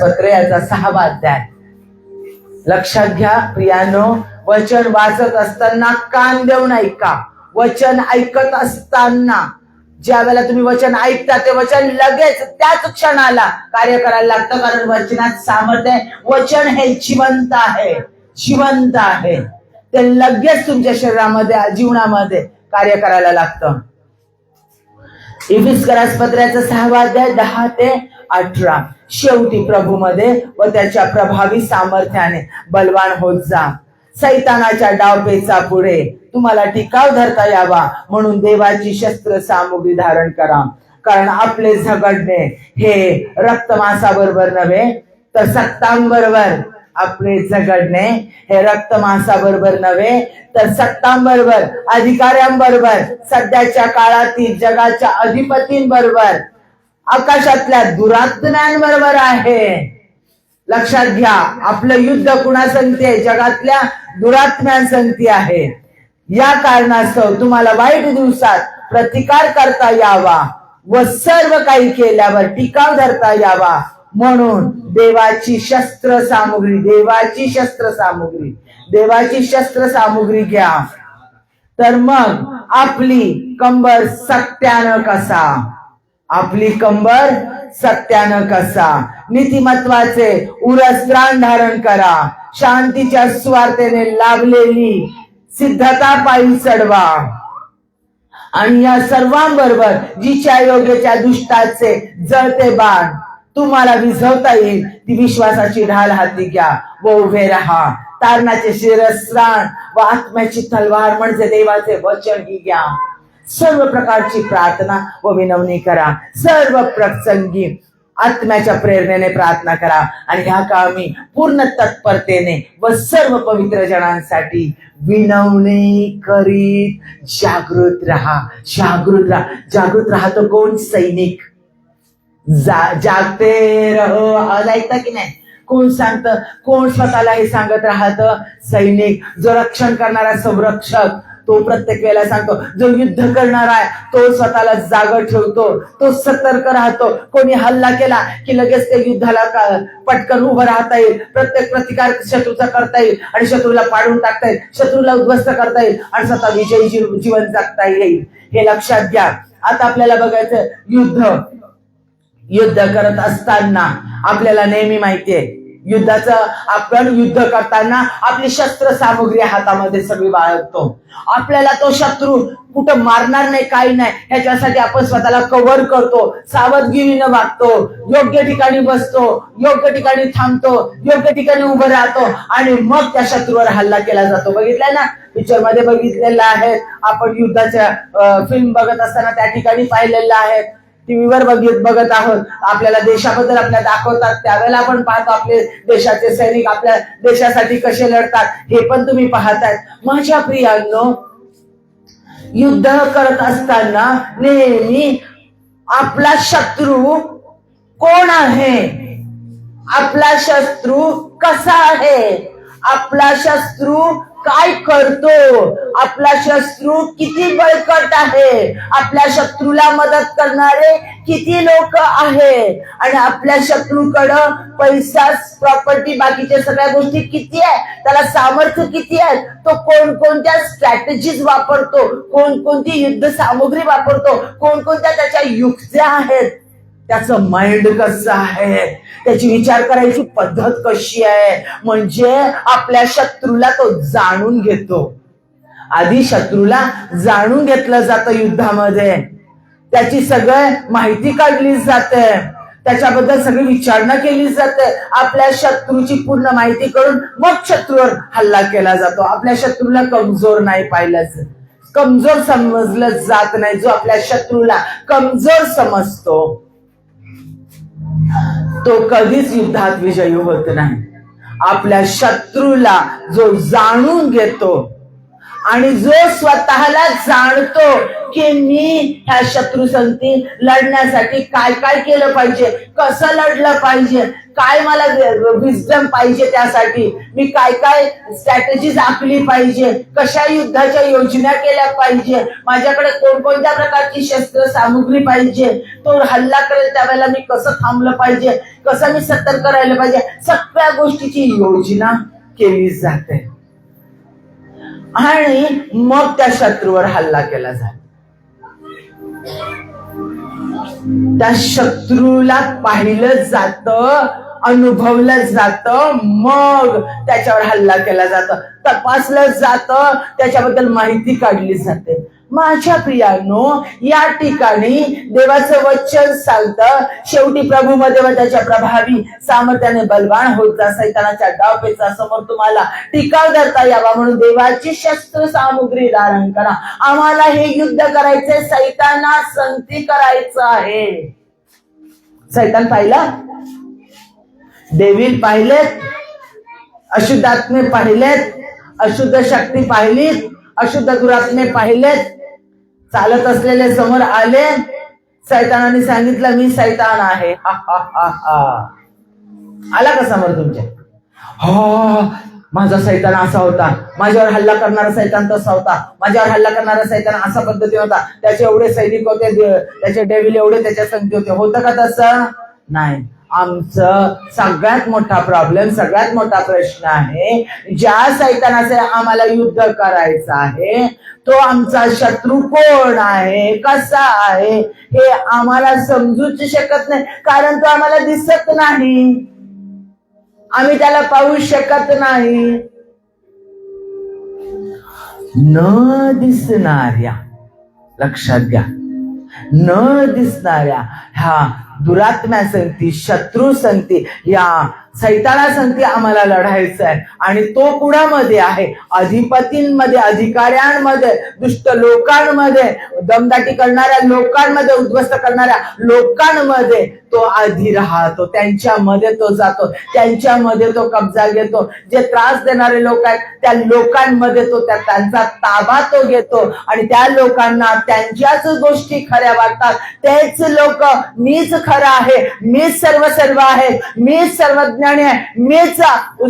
पत्र याचा 6वा अध्याय. लक्षात घ्या प्रियानो, वचन वाचत असताना कान देऊन ऐका. वचन ऐकत असताना ज्या वेळेला तुम्ही वचन ऐकता ते वचन लगेच त्याच क्षणाला कार्य करायला लागतं, कारण वचनात सामर्थ्य आहे. वचन हे जिवंत आहे, जिवंत आहे. ते लगेच तुमच्या शरीरामध्ये जीवनामध्ये कार्य करायला लागतं. इफिस्करास पत्राचा 6वा अध्याय 10 ते 18. शेवटी प्रभूमध्ये व त्याच्या प्रभावी सामर्थ्याने बलवान होत जा. सैतानाच्या डावपेचा पुढे तुम्हाला टिकाव धरता यावा म्हणून देवाची शस्त्र सामुग्री धारण करा. कारण आपले झगडणे हे रक्तमांसाबरोबर नव्हे तर सत्तांबरोबर, आपले झगडणे हे रक्तमांसाबरोबर नव्हे तर सत्तांबरोबर, अधिकाऱ्यांबरोबर, सध्याच्या काळातील जगाच्या अधिपतींबरोबर, आकाशातल्या दुरात्म्यांबरोबर आहे. लक्षात घ्या, आपलं युद्ध कुणासंगती आहे? जगातल्या दुरात्म्यांसंगती आहे. या कारणास्तव तुम्हाला वाईट दिवसात प्रतिकार करता यावा व सर्व काही केल्यावर टिकाव धरता यावा म्हणून देवाची शस्त्र सामुग्री, देवाची शस्त्र सामुग्री, देवाची शस्त्र सामुग्री घ्या. तर मग आपली कंबर सत्यानं कसा, आपली कंबर सत्यानं कसा, नीतिमत्वाचे उरस्त्राण धारण करा. शांतीच्या स्वार्थेने लाभलेली सिद्धता पायी चढवा. आणि या सर्वांबरोबर जिच्या योग्यच्या दुष्टाचे जळते बाण तुम्हाला विझवता येईल ती विश्वासाची ढाल हाती घ्या व उभे राहा. तारणाचे शिरस्त्राण व आत्म्याची तलवार म्हणजे देवाचे वचन ही घ्या. सर्व प्रकारची प्रार्थना व विनवणी करा. सर्व प्रसंगी आत्म्याच्या प्रेरणेने प्रार्थना करा. आणि ह्या कामी पूर्ण तत्परतेने व सर्व पवित्र जनांसाठी विनवणी करीत जागृत राहा. जागृत राहा. जागृत राहतो कोण? सैनिक. जागते रहो, आवाज ऐकता की नाही? कोण सांगतं? कोण स्वतःला हे सांगत राहत? सैनिक. जो रक्षण करणारा संरक्षक तो प्रत्येक वेळेला सांगतो. जो युद्ध करणार आहे तो स्वतःला जागं ठेवतो, तो सतर्क राहतो. कोणी हल्ला केला की लगेच ते युद्धाला पटकन उभं राहता येईल. प्रत्येक प्रतिकार शत्रूचा करता येईल आणि शत्रूला पाडून टाकता येईल, शत्रूला उद्ध्वस्त करता येईल आणि स्वतः विजयी जीवन जगता येईल. हे लक्षात घ्या. आता आपल्याला बघायचं युद्ध करत असताना आपल्याला नेहमी माहितीये युद्धाचं, आपण युद्ध करताना आपली शस्त्र सामुग्री हातामध्ये सगळी बाळगतो. आपल्याला तो शत्रू कुठं मारणार नाही, काही नाही, ह्याच्यासाठी आपण स्वतःला कव्हर करतो, सावधगिरीनं वागतो, योग्य ठिकाणी बसतो, योग्य ठिकाणी थांबतो, योग्य ठिकाणी उभं राहतो आणि मग त्या शत्रूवर हल्ला केला जातो. बघितलंय ना, पिक्चर मध्ये बघितलेलं आहे आपण. युद्धाच्या फिल्म बघत असताना त्या ठिकाणी पाहिलेलं आहे. टीव्हीवर बघत आहोत. आपल्याला देशाबद्दल आपल्याला दाखवतात, त्यावेळेला आपण पाहतो आपले देशाचे सैनिक आपल्या देशासाठी कसे लढतात, हे पण तुम्ही पाहताय. माझ्या प्रियांनो, युद्ध करत असताना नेहमी आपला शत्रू कोण आहे, आपला शत्रू कसा आहे, आपला शत्रू काय करतो, आपला शत्रू किती बळकट आहे, आपल्या शत्रूला मदत करणारे किती लोक आहे आणि आपल्या शत्रूकडं पैसा, प्रॉपर्टी, बाकीच्या सगळ्या गोष्टी किती आहे, त्याला सामर्थ्य किती आहे, तो कोणकोणत्या स्ट्रॅटेजीज वापरतो, कोणकोणती युद्ध सामुग्री वापरतो, कोणकोणत्या त्याच्या युक्त्या आहेत, त्याचं माइंड कसं आहे, त्याची विचार करायची पद्धत कशी आहे, म्हणजे आपल्या शत्रूला तो जाणून घेतो. आधी शत्रूला जाणून घेतलं जातं युद्धामध्ये, त्याची सगळं माहिती काढली जाते, त्याच्याबद्दल सगळी विचारणा केली जाते. आपल्या शत्रूची पूर्ण माहिती करून मग शत्रूवर हल्ला केला जातो. आपल्या शत्रूला कमजोर नाही पाहिलं, कमजोर समजलं जात नाही. जो आपल्या शत्रूला कमजोर समजतो तो कधीच युद्धात विजयी होत नाही. आपल्या शत्रूला जो जाणून घेतो आणि जो स्वतःला जाणतो की मी ह्या शत्रूसंगती लढण्यासाठी काय काय केलं पाहिजे, कसं लढलं पाहिजे, काय मला विजडम पाहिजे, त्यासाठी मी काय काय स्ट्रॅटेजीज आखली पाहिजे, कशा युद्धाच्या योजना केल्या पाहिजे, माझ्याकडे कोणकोणत्या प्रकारची शस्त्र सामुग्री पाहिजे, तो हल्ला करेल त्यावेळेला मी कसं थांबलं पाहिजे, कसं मी सतर्क राहिलं पाहिजे, सगळ्या गोष्टीची योजना केली जाते आणि मग त्या शत्रूवर हल्ला केला जातो. त्या शत्रूला पाहिलं जातं, अनुभवलं जातं, मग त्याच्यावर हल्ला केला जातो, तपासलं जातं, त्याच्याबद्दल माहिती काढली जाते. माझ्या प्रियांनो, या ठिकाणी देवाचं वचन सांगतं, शेवटी प्रभूमध्ये व त्याच्या प्रभावी सामर्थ्याने बलवान होत जा, सैतानाच्या डावपेचा समोर तुम्हाला टिकाव धरता यावा म्हणून देवाची शस्त्र सामुग्री धारण करा. आम्हाला हे युद्ध करायचंय, सैताना संगती करायचं आहे. सैतान पाहिला, डेव्हिल पाहिलेत, अशुद्ध आत्मे पाहिलेत, अशुद्ध शक्ती पाहिलीत, अशुद्ध दुरात्मे पाहिलेत, चालत असलेले समोर आले. सैतानाने सांगितलं मी सैतान आहे. हा हा हा हा. आला का समोर तुमच्या? हो, माझा सैतान असा होता, माझ्यावर हल्ला करणारा सैतान तसा होता, माझ्यावर हल्ला करणारा सैतान असा पद्धती होता, त्याचे एवढे सैनिक होते, त्याचे डेव्हिल एवढे त्याच्या संगती होते. होतं का तसं? नाही. आमचं सगळ्यात मोठा प्रॉब्लेम, सगळ्यात मोठा प्रश्न आहे, ज्या सैतानाचे आम्हाला युद्ध करायचं आहे तो आमचा शत्रू कोण आहे, कसा आहे, हे आम्हाला समजूच शकत नाही, कारण तो आम्हाला दिसत नाही, आम्ही त्याला पाहू शकत नाही. न दिसणाऱ्या, लक्षात घ्या, न दिसणाऱ्या ह्या दुरात्म्या संगती, शत्रू संगती, या सैताना संगती आम्हाला लढायचं आहे. आणि तो कुणामध्ये आहे? अधिपतींमध्ये, अधिकाऱ्यांमध्ये, दुष्ट लोकांमध्ये, दमदाटी करणाऱ्या लोकांमध्ये, उद्ध्वस्त करणाऱ्या लोकांमध्ये तो आधी राहतो, त्यांच्यामध्ये तो जातो, त्यांच्यामध्ये तो कब्जा घेतो. जे त्रास देणारे लोक आहेत त्या लोकांमध्ये तो त्यांचा ताबा तो घेतो आणि त्या लोकांना त्यांच्याच गोष्टी खऱ्या वाटतात. तेच लोक मीच खरं आहे, मीच सर्व आहे, मीच सर्वज्ञानी आहे, मीच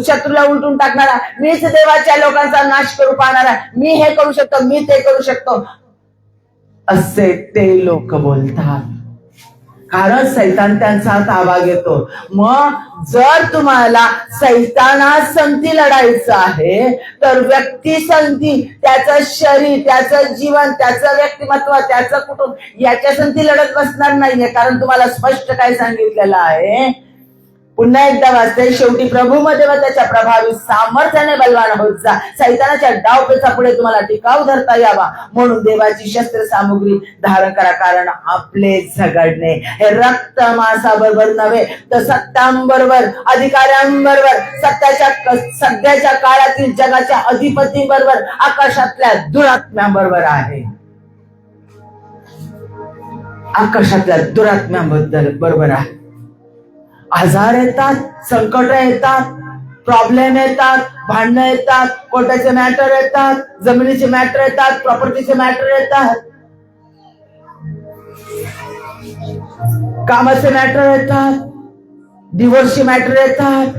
शत्रूला उलटून टाकणारा, मीच देवाच्या लोकांचा नाश करू पाहणारा, मी हे करू शकतो, मी ते करू शकतो, असे ते लोक बोलतात. कारण सैतान त्यांचा ताबा घेतो. मग जर तुम्हाला सैताना संगती लढायचं आहे तर व्यक्ती संगती, त्याचं शरीर, त्याचं जीवन, त्याचं व्यक्तिमत्व, त्याचं कुटुंब, याच्या संगती लढत बसणार नाहीये. कारण तुम्हाला स्पष्ट काय सांगितलेलं आहे, पुन्हा एकदा वाचते, शेवटी प्रभूमध्ये व त्याच्या प्रभावी सामर्थ्याने बलवान होत जा, सैतानाच्या डावपेचा पुढे तुम्हाला टिकाव धरता यावा म्हणून देवाची शस्त्र सामुग्री धारण करा. कारण आपले झगडणे हे रक्त मांसाबरोबर नव्हे तर सत्तांबरोबर, अधिकाऱ्यांबरोबर, सध्याच्या काळातील जगाच्या अधिपतींबरोबर, आकाशातल्या दुरात्म्यांबरोबर आहे. आकाशातल्या दुरात्म्यांबद्दल बरोबर आहे. आजार येतात, संकट येतात, प्रॉब्लेम येतात, भांडणं येतात, कोर्टाचे मॅटर येतात, जमिनीचे मॅटर येतात, प्रॉपर्टीचे मॅटर येतात, कामाचे मॅटर येतात, डिवोर्सचे मॅटर येतात,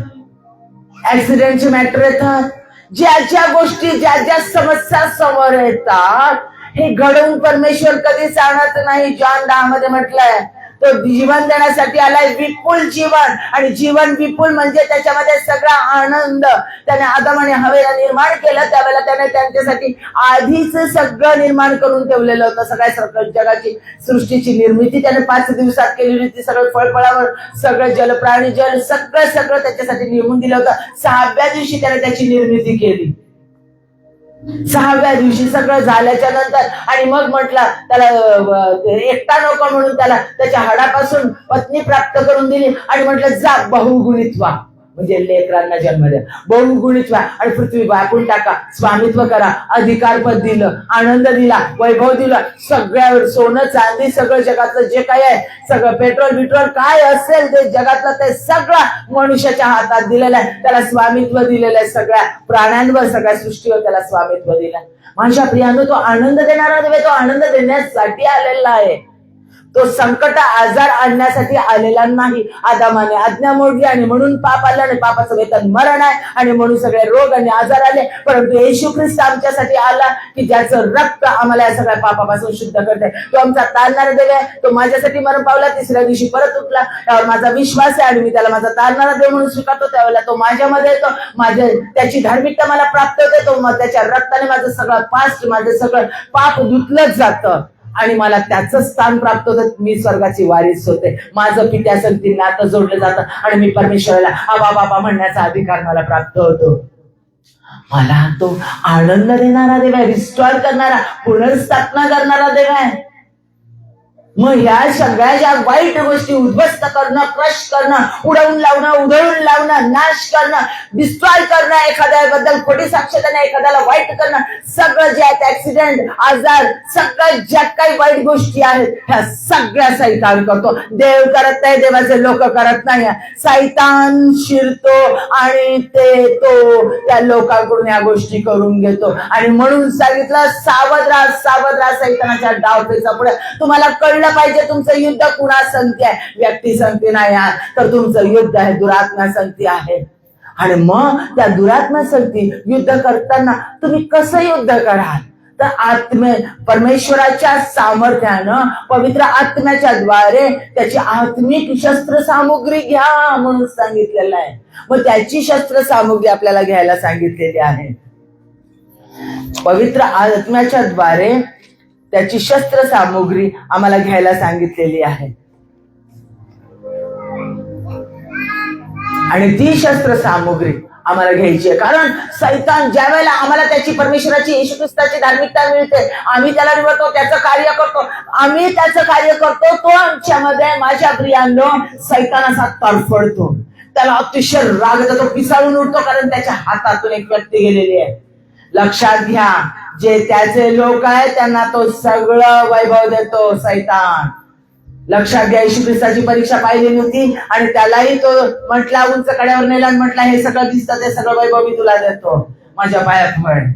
ऍक्सिडेंटचे मॅटर येतात. ज्या ज्या गोष्टी, ज्या ज्या समस्या समोर येतात हे घडवून परमेश्वर कधीच आणत नाही. जॉन 10 मध्ये म्हटलंय तो जीवन देण्यासाठी आलाय, विपुल जीवन. आणि जीवन विपुल म्हणजे त्याच्यामध्ये सगळा आनंद. त्याने आदम आणि हवेला निर्माण केलं त्यावेळेला त्याने त्यांच्यासाठी आधीच सगळं निर्माण करून ठेवलेलं होतं. सगळ्या जगाची सृष्टीची निर्मिती त्याने 5 दिवसात केलेली होती. सगळं फळफळावर, सगळं जलप्राणी, जल सगळं त्याच्यासाठी निर्मिती दिलं होतं. 6व्या दिवशी त्याने त्याची निर्मिती केली. 6व्या दिवशी सगळं झाल्याच्या नंतर आणि मग म्हटलं त्याला एकटा नको म्हणून त्याला त्याच्या हाडापासून पत्नी प्राप्त करून दिली आणि म्हटलं जा बहुगुणित व्हा. म्हणजे लेकरांना जन्म द्या, बहुगुणित व्हा आणि पृथ्वी व्यापून टाका, स्वामित्व करा, अधिकारपद दिलं, आनंद दिला, वैभव दिलं, सगळ्यावर सोनं चांदी सगळं जगातलं जे काही आहे, सगळं पेट्रोल काय असेल ते जगातलं ते सगळं मनुष्याच्या हातात दिलेलं आहे. त्याला स्वामित्व दिलेलं आहे, सगळ्या प्राण्यांवर सगळ्या सृष्टीवर त्याला स्वामित्व दिलं. माझ्या प्रियानो, तो आनंद देणारा देव, तो आनंद देण्यासाठी आलेला आहे. तो संकट आजार आणण्यासाठी आलेला नाही. आदामाने आज्ञा मोडली आणि म्हणून पाप आला आणि पापाचं वेतन मरण आहे आणि म्हणून सगळे रोग आणि आजार आले. परंतु येशू ख्रिस्त आमच्यासाठी आला की ज्याचं रक्त आम्हाला या सगळ्या पापापासून शुद्ध करते. तो आमचा तारणारा देव आहे. तो माझ्यासाठी मरण पावला, तिसऱ्या दिवशी परत उठला. त्यावर माझा विश्वास आहे आणि मी त्याला माझा तारणारा देव म्हणून स्वीकारतो. त्यावेळेला तो माझ्यामध्ये येतो, त्याची धार्मिकता मला प्राप्त होते. तो त्याच्या रक्ताने माझं सगळं पास्ट, माझं सगळं पाप धुतलं जातं आणि मला त्याचं स्थान प्राप्त होतं. मी स्वर्गाची वारीस होते. माझं पित्या संगती नातं जोडलं जातं आणि मी परमेश्वराला आबा बाबा म्हणण्याचा अधिकार मला प्राप्त होतो. मला तो आनंद देणारा देव आहे, रिस्टोर करणारा, पुनर्स्थापना करणारा देव आहे. मग या सगळ्या ज्या वाईट गोष्टी उद्ध्वस्त करणं, क्रश करणं, उडवून लावणं, उधळून लावणं, नाश करणं, डिस्ट्रॉय करणं, एखाद्याबद्दल खोटी साक्ष देणं, एखाद्याला वाईट करणं, सगळं जे आहेत, ऍक्सिडेंट, आजार, सगळ्या ज्या काही वाईट गोष्टी आहेत ह्या सगळ्या सैतान करतो. देव करत नाही, देवाचे लोक करत नाही. सैतान शिरतो आणि तो त्या लोकांकडून या गोष्टी करून घेतो. आणि म्हणून सांगितलं, सावध राहा सैतानाच्या डावपेचा पुढे. तुम्हाला कळलं पाहिजे तुमचं युद्ध कुणा संगती आहे, व्यक्ती संगती नाही आहे, तर तुमचं युद्ध आहे दुरात्मा संगती आहे. आणि मग त्या दुरात्मा संगती युद्ध करताना तुम्ही कसं युद्ध कराल, तर परमेश्वराच्या सामर्थ्यानं, पवित्र आत्म्याच्या द्वारे त्याची आत्मिक शस्त्र सामुग्री घ्या म्हणून सांगितलेलं आहे. मग त्याची शस्त्र सामुग्री आपल्याला घ्यायला सांगितलेली आहे. पवित्र आत्म्याच्या द्वारे त्याची शस्त्र सामुग्री आम्हाला घ्यायला सांगितलेली आहे. आणि ती शस्त्र सामुग्री आम्हाला घ्यायची आहे. कारण सैतान ज्या वेळेला आम्हाला त्याची, परमेश्वराची, येशू ख्रिस्ताची धार्मिकता मिळते, आम्ही त्याला निवडतो, त्याचं कार्य करतो, तो आमच्यामध्ये, माझ्या प्रियांनो, सैतान असा तडफडतो, त्याला अतिशय राग येतो, तो पिसाळून उठतो, कारण त्याच्या हातातून एक व्यक्ती गेलेली आहे. लक्षात घ्या, जे त्याचे लोक आहेत त्यांना तो सगळं वैभव देतो सैतान. लक्षात घ्या, येशू ख्रिस्ताची परीक्षा पाहिली होती आणि त्यालाही तो म्हटला, उंच कड्यावर नेला, म्हटला हे सगळं दिसतं, ते सगळं वैभव मी तुला देतो, माझ्या पायात पड.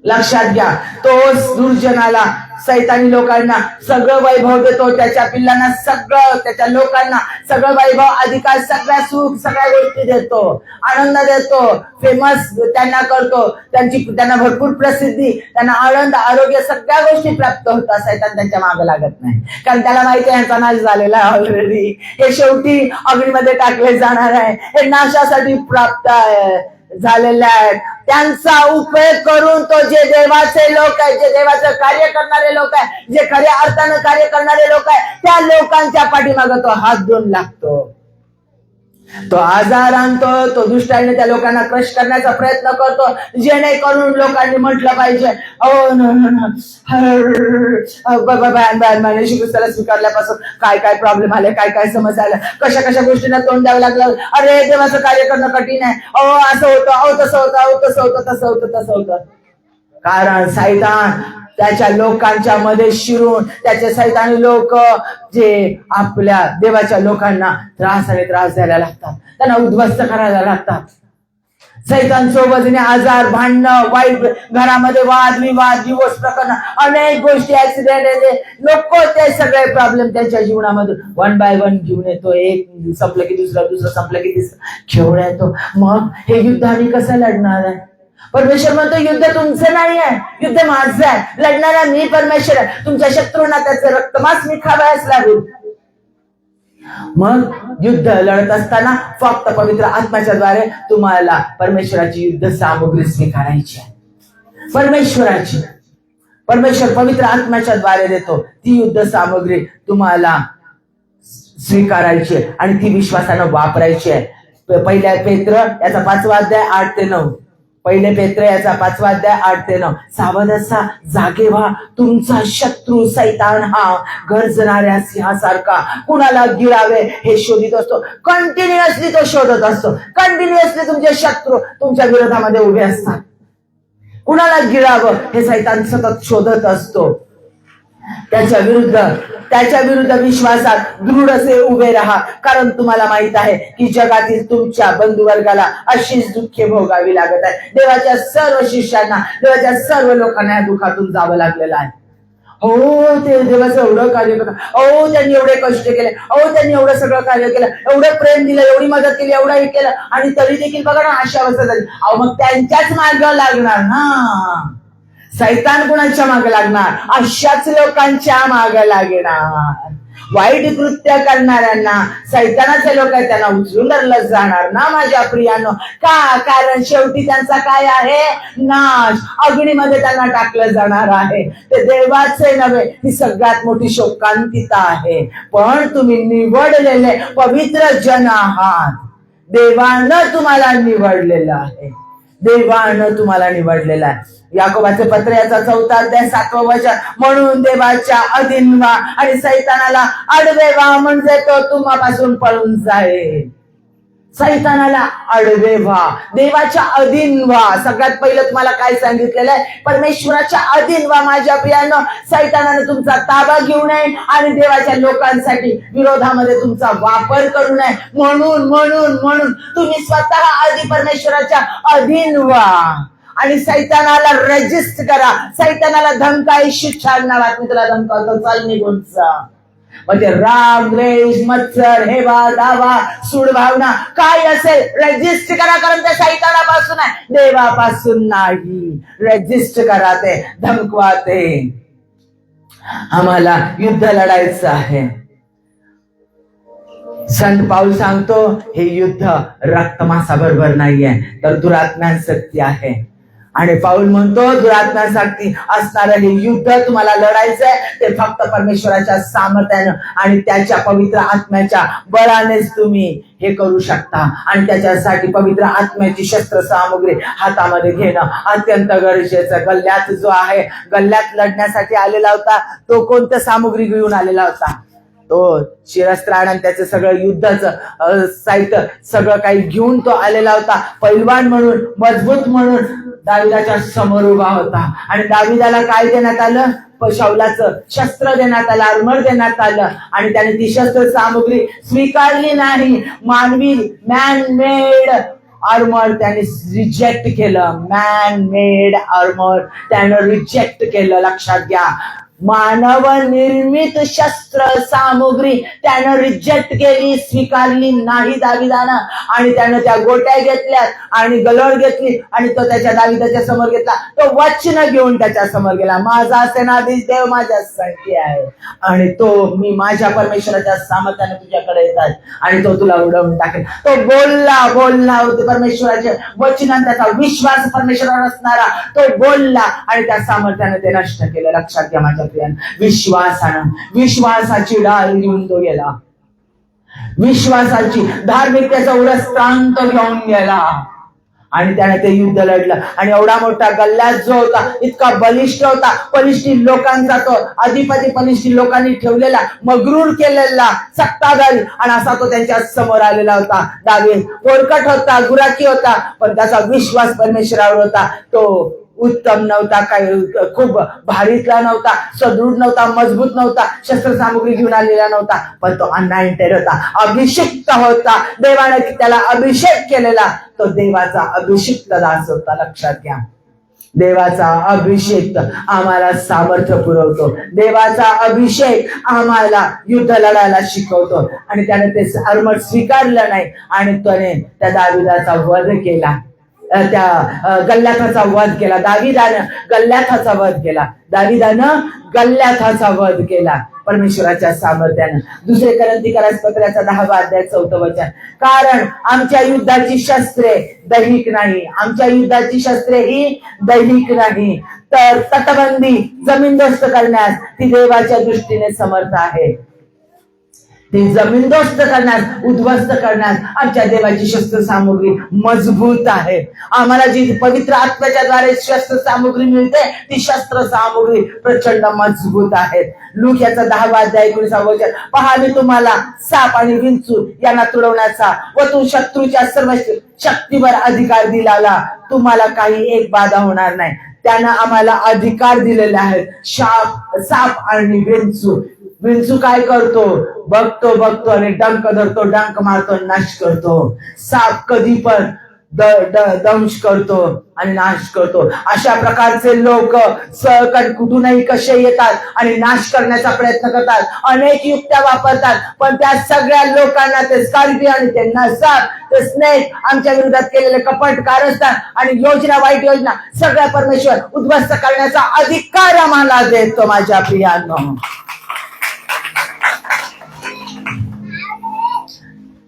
लक्षात घ्या, तो दुर्जनाला, सैतानी लोकांना सगळं वैभव देतो, त्याच्या पिल्लांना सगळं, त्याच्या लोकांना सगळं वैभव, अधिकार, सगळ्या सुख, सगळ्या गोष्टी देतो, आनंद देतो, फेमस त्यांना करतो, त्यांना भरपूर प्रसिद्धी, त्यांना आनंद, आरोग्य, सगळ्या गोष्टी प्राप्त होतात. सैतान त्यांच्या मागे लागत नाही, कारण त्याला माहिती आहे यांचा नाश झालेला आहे ऑलरेडी. हे शेवटी अग्नीमध्ये टाकले जाणार आहे, हे नाशासाठी प्राप्त झालेले आहेत. त्यांचा उपयोग करून तो, जे देवाचे लोक आहेत, जे देवाचं कार्य करणारे लोक आहेत, जे खऱ्या अर्थानं कार्य करणारे लोक आहेत, त्या लोकांच्या पाठीमागे तो हात देऊन लागतो, तो आजार आणतो, तो दुष्टाने त्या लोकांना क्रश करण्याचा प्रयत्न करतो, जेणेकरून लोकांनी म्हटलं पाहिजे, येशू ख्रिस्ताला स्वीकारल्यापासून काय काय प्रॉब्लेम आले, काय काय समस्या आल्या, कशा कशा गोष्टींना तोंड द्यावं लागलं, अरे देवाचं कार्य करणं कठीण आहे, असं होतं, तसं होतं. कारण सैतान त्याच्या लोकांच्या मध्ये शिरून, त्याचे सैतानी लोक जे आपल्या देवाच्या लोकांना त्रास द्यायला लागतात, त्यांना उद्ध्वस्त करायला लागतात. सैतान सोबतीने आजार, भांडणं, वाईट, घरामध्ये वाद विवाद, डिवोर्स प्रकरण, अनेक गोष्टी, ऍक्सिडेंट, नको ते सगळे प्रॉब्लेम त्यांच्या जीवनामधून वन बाय वन घेऊन येतो. एक संपलं की दुसरं संपलं की तिसरं घेऊन येतो. मग हे युद्ध आम्ही कसं लढणार आहे? परमेश्वर म्हणतो, युद्ध तुमचं नाही आहे, युद्ध माझं आहे, लढणारा मी परमेश्वर आहे. तुमच्या शत्रूंना त्याचं रक्तमांस मी खावायच लागेल. मग युद्ध लढत असताना फक्त पवित्र आत्म्याच्या द्वारे तुम्हाला परमेश्वराची युद्ध सामुग्री स्वीकारायची आहे. परमेश्वर पवित्र आत्म्याच्या द्वारे देतो ती युद्ध सामुग्री तुम्हाला स्वीकारायची आहे आणि ती विश्वासानं वापरायची आहे. पहिल्या पेत्र याचा 5वा अध्याय 8 ते 9. पहिले पेत्र याचा 5वा अध्याय 8 ते 9. सावध असा, जागे व्हा, तुमचा शत्रू सैतान हा गरजणाऱ्या सिंहासारखा कुणाला गिळावे हे शोधित असतो. कंटिन्युअसली तो शोधत असतो. कंटिन्युअसली तुमचे शत्रू तुमच्या विरोधामध्ये उभे असतात. कुणाला गिळावं हे सैतान सतत शोधत असतो. त्याच्या विरुद्ध विश्वासात दृढ असे उभे राहा, कारण तुम्हाला माहित आहे की जगातील तुमच्या बंधुवर्गाला अशीच दुःखे भोगावी लागत आहे. देवाच्या सर्व शिष्यांना, देवाच्या सर्व लोकांना या दुःखातून जावं लागलेलं आहे. हो, ते देवाचं एवढं कार्य करतात, अहो त्यांनी एवढे कष्ट केले, अहो त्यांनी एवढं सगळं कार्य केलं, एवढं प्रेम दिलं, एवढी मदत केली, एवढं हे केलं, आणि तरी देखील बघा ना अशा अवस्था झाली. अहो मग त्यांच्याच मार्गावर लागणार ना. सैतान कुणाच्या मागे लागणार? अशाच लोकांच्या मागे लागणार. वाईट कृत्य करणाऱ्यांना सैतानाचे लोक त्यांना उचलून धरलं जाणार ना माझ्या प्रियानो. का? कारण शेवटी त्यांचा काय आहे? नाश. अग्नीमध्ये त्यांना टाकलं जाणार आहे. ते देवाचे नव्हे, ही सगळ्यात मोठी शोकांतिका आहे. पण तुम्ही निवडलेले पवित्र जन आहात. देवानं तुम्हाला निवडलेलं आहे. देवानं तुम्हाला निवडलेलं आहे. याकोबाचे पत्र याचा 4था अध्याय 7वं वचन, म्हणून देवाच्या अधीन व्हा आणि सैतानाला आडवे व्हा, म्हणजे तो तुम्हापासून पळून जाईल. सैतानाला आडवे व्हा, देवाच्या अधीन व्हा. सगळ्यात पहिलं तुम्हाला काय सांगितलेलं आहे? परमेश्वराच्या अधीन व्हा माझ्या प्रियानं. सैतानाने तुमचा ताबा घेऊ नये आणि देवाच्या लोकांसाठी विरोधामध्ये तुमचा वापर करू नये. म्हणून म्हणून म्हणून तुम्ही स्वतः आधी परमेश्वराच्या अधीन व्हा आणि सैतानाला रेजिस्ट करा. सैतानाला धमकायची छान वाट, मी तुला धमकावतो, चाल निघून जा. म्हणजे राग, द्वेष, मत्सर, हेवा, दावा, सूड भावना काय असेल रेजिस्ट करा, कारण ते सैतानापासून आहे, देवापासून नाही. रेजिस्ट करा, ते धमकवा. ते आम्हाला युद्ध लढायचं आहे. संत पाऊल सांगतो, हे युद्ध रक्तमांसाबरोबर नाहीये, तर दुरात्म्यांसाठी आहे. आणि पाऊल म्हणतो, दुरात्म्यांसाठी असणारं हे युद्ध तुम्हाला लढायचंय, ते फक्त परमेश्वराच्या सामर्थ्यानं आणि त्याच्या पवित्र आत्म्याच्या बळानेच तुम्ही हे करू शकता. आणि त्याच्यासाठी पवित्र आत्म्याची शस्त्र सामुग्री हातामध्ये घेणं अत्यंत गरजेचं. गल्ल्यात जो आहे, गल्ल्यात लढण्यासाठी आलेला होता, तो कोणत्या सामुग्री घेऊन आलेला होता? तो शिरस्त्राण आणि त्याचं सगळं युद्धाचं साहित्य सगळं काही घेऊन तो आलेला होता. पैलवान म्हणून, मजबूत म्हणून दाविदाच्या समोर उभा होता. आणि दाविदाला काय देण्यात आलं? शाऊलाचं शस्त्र देण्यात आलं, आर्मर देण्यात आलं. आणि त्याने ती शस्त्र सामुग्री स्वीकारली नाही. मानवी मॅन मेड आर्मर त्याने रिजेक्ट केलं. मॅन मेड आर्मर त्यानं रिजेक्ट केलं. लक्षात घ्या, मानव निर्मित शस्त्र सामुग्री त्यानं रिजेक्ट केली, स्वीकारली नाही दाविदानं. आणि त्यानं त्या गोट्या घेतल्यात आणि गलोड घेतली आणि तो त्याच्या दाविदाच्या समोर घेतला. तो वचन घेऊन त्याच्या समोर गेला, माझा सेनाधीश देव माझ्या साठी आहे आणि तो मी माझ्या परमेश्वराच्या सामर्थ्याने तुझ्याकडे येतात आणि तो तुला उडवून टाकेल. तो बोलला होते परमेश्वराचे वचन, त्याचा विश्वास परमेश्वरावर असणारा तो बोलला आणि त्या सामर्थ्याने ते नष्ट केलं. लक्षात घ्या माझ्या विश्वासानं, विश्वासाची डाळ घेऊन तो गेला. विश्वासाची, धार्मिकतेचा उरस्त्रांत घेऊन गेला आणि त्याने ते युद्ध लढलं. आणि एवढा मोठा गल्ल्यात जो होता, इतका बलिष्ठ होता, बलिष्ठी लोकांचा तो अधिपती, बलिष्ठी लोकांनी ठेवलेला, मगरूर केलेला सत्ताधारी, आणि असा तो त्यांच्या समोर आलेला होता. दावीद पोरकट होता, गुराखी होता, पण त्याचा विश्वास परमेश्वरावर होता. तो उत्तम नव्हता, काही खूप भारीतला नव्हता, सदृढ नव्हता, मजबूत नव्हता, शस्त्रसामुग्री घेऊन आलेला नव्हता, पण तो अनॉइंटेड होता, अभिषिक्त होता. देवाने त्याला अभिषेक केलेला, तो देवाचा अभिषिक्त दास होता. लक्षात घ्या, देवाचा अभिषेक आम्हाला सामर्थ्य पुरवतो. देवाचा अभिषेक आम्हाला युद्ध लढायला शिकवतो. आणि त्याने ते आर्मर स्वीकारलं नाही आणि त्याने त्या दाविदाचा वध केला, त्या गल्ल्याथाचा वध केला. दाविदानं गल्ल्याथाचा वध केला. दाविदानं गल्ल्याथाचा वध केला परमेश्वराच्या सामर्थ्यानं. दुसरे कोरिन्थीकरास पत्राचा 10वा अध्याय 4थं वचन, कारण आमच्या युद्धाची शस्त्रे दैहिक नाही. आमच्या युद्धाची शस्त्रे ही दैहिक नाही, तर तटबंदी जमीनदोस्त करण्यास ती देवाच्या दृष्टीने समर्थ आहे. ती जमीनदोस्त करण्यास, उद्ध्वस्त करण्यास आमच्या देवाची शस्त्र सामुग्री मजबूत आहे. आम्हाला जी पवित्र आत्म्याच्या द्वारे शस्त्र सामुग्री मिळते ती शस्त्र सामुग्री प्रचंड मजबूत आहेत. लूक याचा 10वा अध्याय 19वा वचन, पहा मी तुम्हाला साप आणि विंचू यांना तुडवण्याचा व तू शत्रूच्या सर्व शक्तीवर अधिकार दिलेला, तुम्हाला काही एक बाधा होणार नाही. त्यानं आम्हाला अधिकार दिलेले आहेत. साप आणि विंचू. विंचू काय करतो? बघतो आणि डंक धरतो, डंक मारतो, नाश करतो. साप कधी पण दंश करतो आणि नाश करतो. अशा प्रकारचे लोक सहकट कुठूनही कसे येतात आणि नाश करण्याचा प्रयत्न करतात, अनेक युक्त्या वापरतात, पण त्या सगळ्या लोकांना ते स्कॉर्पियन, ते साप, ते स्नेक आमच्या विरोधात केलेले कपट कारस्थान आणि योजना, वाईट योजना सगळ्या परमेश्वर उद्ध्वस्त करण्याचा अधिकार आम्हाला देतो. माझ्या प्रियांनो,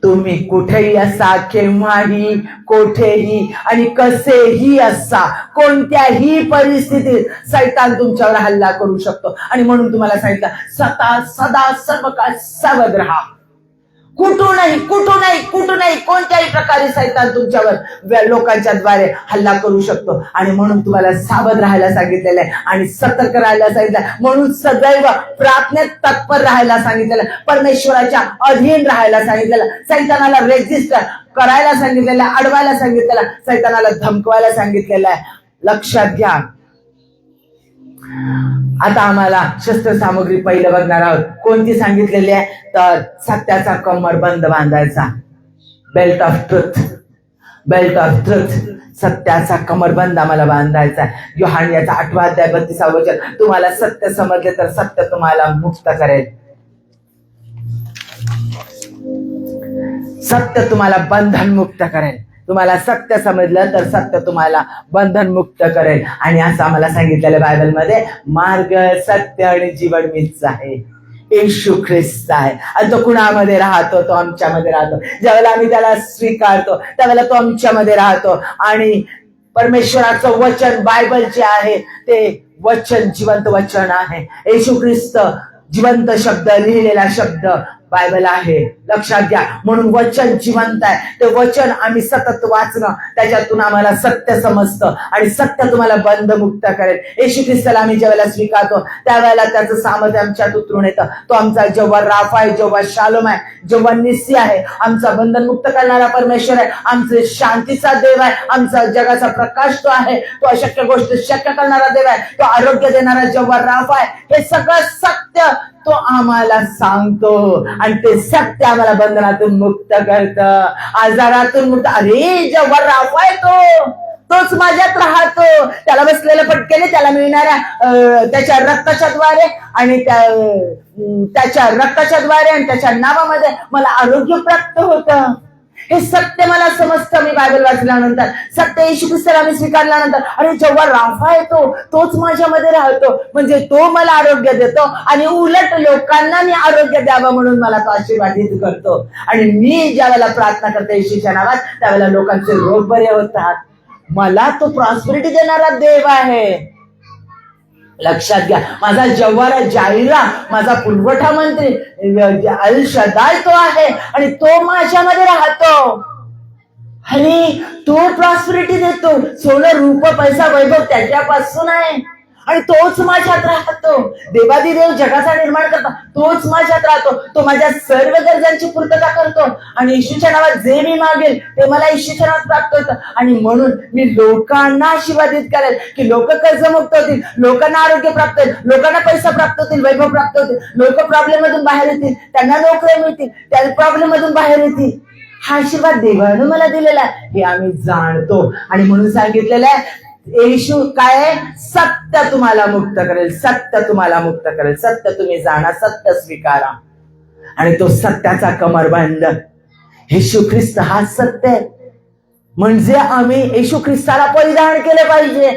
तुम्ही कुठेही असा, केव्हाही, कोठेही आणि कसेही असा, कोणत्याही परिस्थितीत सैतान तुमच्यावर हल्ला करू शकतो. आणि म्हणून तुम्हाला सांगितलं, सदा सर्व काळ सावध राहा. कुठूनही कोणत्याही प्रकारे सैतान तुमच्यावर लोकांच्या द्वारे हल्ला करू शकतो. आणि म्हणून तुम्हाला सावध राहायला सांगितलेलं आहे आणि सतर्क राहायला सांगितलं. म्हणून सदैव प्रार्थनेत तत्पर राहायला सांगितलेलं, परमेश्वराच्या अधीन राहायला सांगितलेलं, सैतानाला रेजिस्टर करायला सांगितलेलं, अडवायला सांगितलेलं, सैतानाला धमकवायला सांगितलेलं आहे. लक्षात घ्या. आता आम्हाला शस्त्र सामग्री पहिलं बघणार आहोत. कोणती सांगितलेली आहे? तर सत्याचा कमरबंद बांधायचा, बेल्ट ऑफ ट्रुथ. सत्याचा कमरबंद आम्हाला बांधायचा. योहान याचा 8वा अध्याय 32वा वचन, तुम्हाला सत्य समजले तर सत्य तुम्हाला मुक्त करेल. सत्य तुम्हाला बंधन मुक्त करेल. तुम्हाला सत्य समजलं तर सत्य तुम्हाला बंधन मुक्त करेल. आणि असं आम्हाला सांगितलेलं बायबलमध्ये, मार्ग, सत्य आणि जीवन मीच आहे. येशू ख्रिस्त आहे आणि तो कुणामध्ये राहतो? तो आमच्यामध्ये राहतो. ज्यावेळेला आम्ही त्याला स्वीकारतो त्यावेळेला तो आमच्यामध्ये राहतो. आणि परमेश्वराचं वचन, बायबल जे आहे ते वचन जिवंत वचन आहे. येशू ख्रिस्त जिवंत शब्द, लिहिलेला शब्द बायबल आहे. लक्षात घ्या. म्हणून वचन जिवंत आहे. ते वचन आम्ही सतत वाचणं, त्याच्यातून आम्हाला सत्य समजतं आणि सत्य तुम्हाला बंधमुक्त करेल. येशू ख्रिस्ताला आम्ही ज्यावेळेला स्वीकारतो त्यावेळेला त्याचं सामर्थ्य आमच्यात उतरून येतं. तो आमचा जेव्हा राफा आहे, जेव्हा शालोम आहे, जेव्हा निसी आहे, आमचा बंधनमुक्त करणारा परमेश्वर आहे, आमचे शांतीचा देव आहे, आमचा जगाचा प्रकाश तो आहे, तो अशक्य गोष्ट शक्य करणारा देव आहे, तो आरोग्य देणारा जेव्हा राफा आहे. हे सगळं सत्य तो आम्हाला सांगतो आणि ते सत्य आम्हाला बंधनातून मुक्त करतं, आजारातून मुक्त. अरे जेव्हा राफा आहे तोच माझ्यात राहतो. त्याला बसलेल्या फटकेने त्याला मिळणाऱ्या त्याच्या रक्ताच्या द्वारे आणि त्याच्या रक्ताच्या द्वारे आणि त्याच्या नावामध्ये मला आरोग्य प्राप्त होतं. हे सत्य मला समजतं मी बायबल वाचल्यानंतर. सत्य येशू ख्रिस्ताला मी स्वीकारल्यानंतर. आणि जेव्हा राफा येतो तोच माझ्यामध्ये राहतो, म्हणजे तो मला आरोग्य देतो आणि उलट लोकांना मी आरोग्य द्यावं म्हणून मला तो आशीर्वादित करतो. आणि मी ज्या वेळेला प्रार्थना करते येशूच्या नावात त्यावेळेला लोकांचे रोग बरे होतात. मला तो प्रॉस्पेरिटी देणारा देव आहे. लक्षात घ्या. माझा जव्हारा जाहिरा, माझा पुरवठा मंत्री अल शदाय तो आहे आणि तो माझ्यामध्ये राहतो आणि तो प्रॉस्पेरिटी देतो. सोनं, रूप, पैसा, वैभव त्याच्यापासून आहे आणि तोच माझ्यात राहतो. देवादिदेव जगाचा निर्माण करता तोच माझ्यात राहतो. तो माझ्या सर्व गरजांची पूर्तता करतो आणि येशूच्या नावात जे मी मागेल ते मला येशूच्या नावात प्राप्त होतं. आणि म्हणून मी लोकांना आशीर्वादित करेल की लोक कर्जमुक्त होतील, लोकांना आरोग्य प्राप्त होईल, लोकांना पैसा प्राप्त होतील, वैभव प्राप्त होतील, लोक प्रॉब्लेम मधून बाहेर येतील, त्यांना नोकऱ्या मिळतील, त्या प्रॉब्लेम मधून बाहेर येतील. हा आशीर्वाद देवानं मला दिलेला आहे हे आम्ही जाणतो. आणि म्हणून सांगितलेलं आहे येशू काय? सत्य तुम्हाला मुक्त करेल, सत्य तुम्हाला मुक्त करेल. सत्य तुम्ही जाणा, सत्य स्वीकारा. आणि तो सत्याचा कमरबंद येशू ख्रिस्त हा सत्य आहे. म्हणजे आम्ही येशू ख्रिस्ताला परिधान केलं पाहिजे.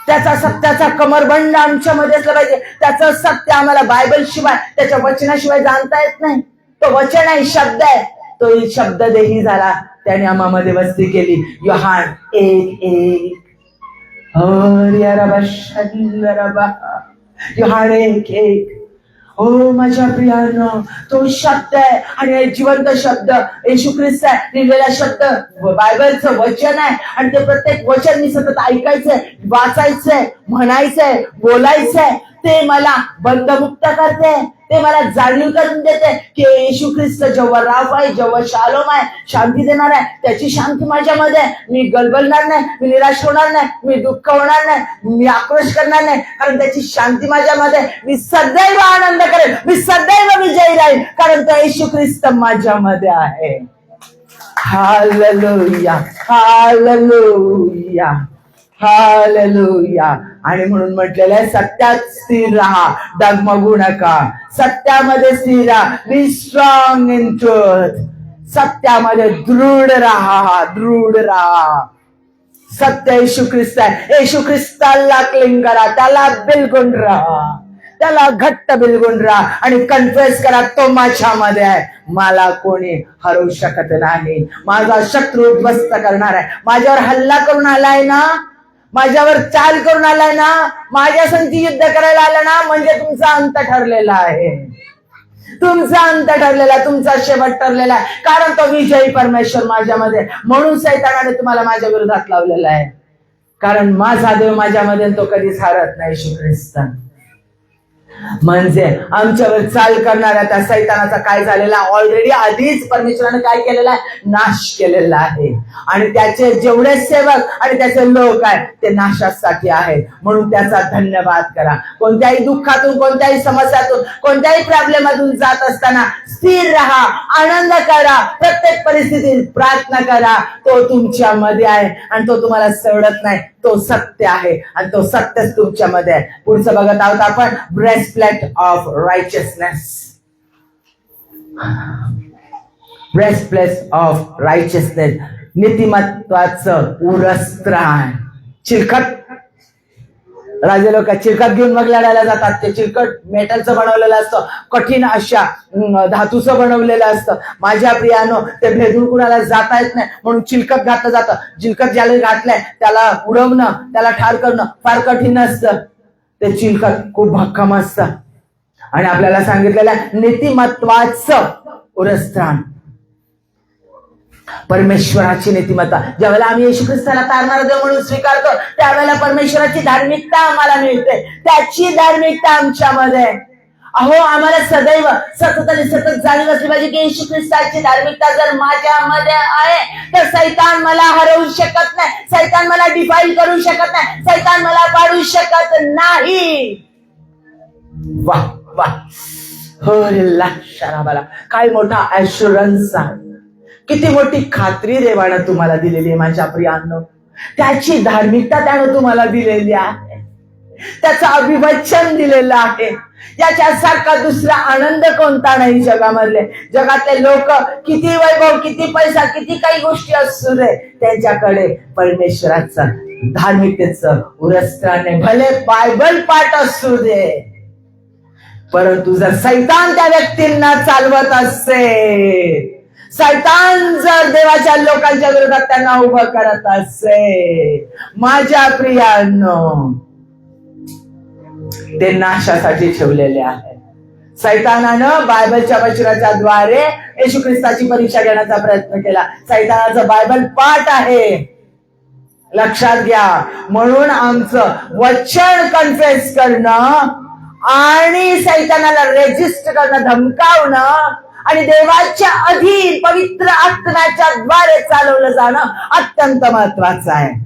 त्याचा सत्याचा कमरबंद आमच्यामध्ये असला पाहिजे. त्याचं सत्य आम्हाला बायबल शिवाय, त्याच्या वचनाशिवाय जाणता येत नाही. तो वचन आहे, शब्द आहे. तो शब्द देही झाला, त्याने आम्हामध्ये वस्ती केली. योहान 1:1. योहान 1:1. हो माझ्या प्रियानो, तो शब्द आहे आणि जिवंत शब्द येशू ख्रिस्त आहे, लिहिलेला शब्द बायबलचं वचन आहे. आणि ते प्रत्येक वचन मी सतत ऐकायचंय, वाचायचंय, म्हणायचंय, बोलायचंय. ते मला बंधमुक्त करते, ते मला जाणीव करून देते की येशू ख्रिस्त जेव्हा राफ आहे, जेव्हा शालोम आहे, शांती देणार आहे, त्याची शांती माझ्यामध्ये. मी गलबलणार नाही, मी निराश होणार नाही, मी दुःख होणार नाही, मी आक्रोश करणार नाही, कारण त्याची शांती माझ्यामध्ये. मी सदैव आनंद करेन, मी सदैव विजयी राहील, कारण तो येशू ख्रिस्त माझ्यामध्ये आहे. Hallelujah, hallelujah, hallelujah. आणि म्हणून म्हटलेलं आहे, सत्यात स्थिर राहा, डगमगू नका. सत्यामध्ये स्थिर राहा, बी स्ट्रॉंग इन ट्रुथ. सत्यामध्ये दृढ राहा, दृढ राहा. सत्य येशू ख्रिस्त आहे. येशू ख्रिस्ताला क्लिंग करा, त्याला बिलगुन राहा, त्याला घट्ट बिलगुन राहा आणि कन्फेस करा, तो माझ्यामध्ये आहे, मला कोणी हरवू शकत नाही. माझा शत्रू उद्ध्वस्त करणार आहे, माझ्यावर हल्ला करून आलाय ना, माझ्यावर चाल करून आलाय ना, माझ्या संगती युद्ध करायला आला ना, म्हणजे तुमचा अंत ठरलेला आहे, तुमचा अंत ठरलेला, तुमचा शेवट ठरलेला आहे. कारण तो विजयी परमेश्वर माझ्यामध्ये. म्हणून सैतानाने तुम्हाला माझ्या विरोधात लावलेला आहे, कारण माझा देव माझ्यामध्ये, तो कधीच हारत नाही. येशू ख्रिस्त म्हणजे आमच्यावर चाल करणाऱ्या त्या सैतानाचा काय झालेला, ऑलरेडी आधीच परमेश्वराने काय केलेला आहे, नाश केलेला आहे. आणि त्याचे जेवढे सेवक आणि त्याचे लोक आहेत ते नाशासाठी आहेत. म्हणून त्याचा धन्यवाद करा. कोणत्याही दुःखातून, कोणत्याही समस्यातून, कोणत्याही प्रॉब्लेममधून जात असताना स्थिर राहा, आनंद करा, प्रत्येक परिस्थितीत प्रार्थना करा. तो तुमच्यामध्ये आहे आणि तो तुम्हाला सोडत नाही. तो सत्य आहे आणि तो सत्यच तुमच्यामध्ये आहे. पुढचं बघत आहोत आपण, breastplate of righteousness. Breastplate of righteousness, नीतिमत्वाचं उरस्त्राण. चिलखत राजे लोक चिलखत घेऊन मग लढायला जातात. ते चिलखत मेटलचं बनवलेलं असतं, कठीण अशा धातूचं बनवलेलं असतं. माझ्या प्रियानो, ते भेदून कुणाला जाता येत नाही, म्हणून चिलखत घातलं जातं. चिलखत ज्याला घातलंय त्याला उडवणं, त्याला ठार करणं फार कठीण असतं. ते चिलखत खूप भक्कम असतं. आणि आपल्याला सांगितलेलं आहे, नीतिमत्वाचं उरस्त्राण, परमेश्वराची नीतिमत्ता. ज्यावेळेला आम्ही येशू ख्रिस्ताला तारणारा देव म्हणून स्वीकारतो, त्यावेळेला परमेश्वराची धार्मिकता आम्हाला मिळते, त्याची धार्मिकता आमच्यामध्ये. अहो, आम्हाला सदैव सतत आणि सतत जाणीव असली पाहिजे की येशू ख्रिस्ताची धार्मिकता जर माझ्यामध्ये आहे तर सैतान मला हरवू शकत नाही, सैतान मला डिफाईल करू शकत नाही, सैतान मला पाडू शकत नाही. वाह वाह, हो शराबाला, काय मोठा ऍश्युरन्स आहे, किती मोठी खात्री देवानं तुम्हाला दिलेली आहे माझ्या प्रियांनो. त्याची धार्मिकता त्यानं तुम्हाला दिलेली आहे, त्याचं अभिवचन दिलेलं आहे. याच्यासारखा दुसरा आनंद कोणता नाही जगामधले. जगातले लोक किती वैभव, किती पैसा, किती काही गोष्टी असू दे, त्यांच्याकडे परमेश्वराचं धार्मिकतेचं उरस्त्राने भले बायबल पाठ असू दे, परंतु जर सैतान त्या व्यक्तींना चालवत असेल, सैतान जर देवाच्या लोकांच्या विरोधात त्यांना उभं करत असेल, माझ्या प्रियांनो, ते नाशासाठी ठेवलेले आहे. सैतानानं बायबलच्या वचनाच्या द्वारे येशू ख्रिस्ताची परीक्षा घेण्याचा प्रयत्न केला. सैतानाचं बायबल पाठ आहे, लक्षात घ्या. म्हणून आमचं वचन कन्फेस करणं आणि सैतानाला रेजिस्ट करणं, धमकावणं आणि देवाच्या अधीन पवित्र आत्म्याच्या द्वारे चालवलं जाणं अत्यंत महत्वाचं आहे.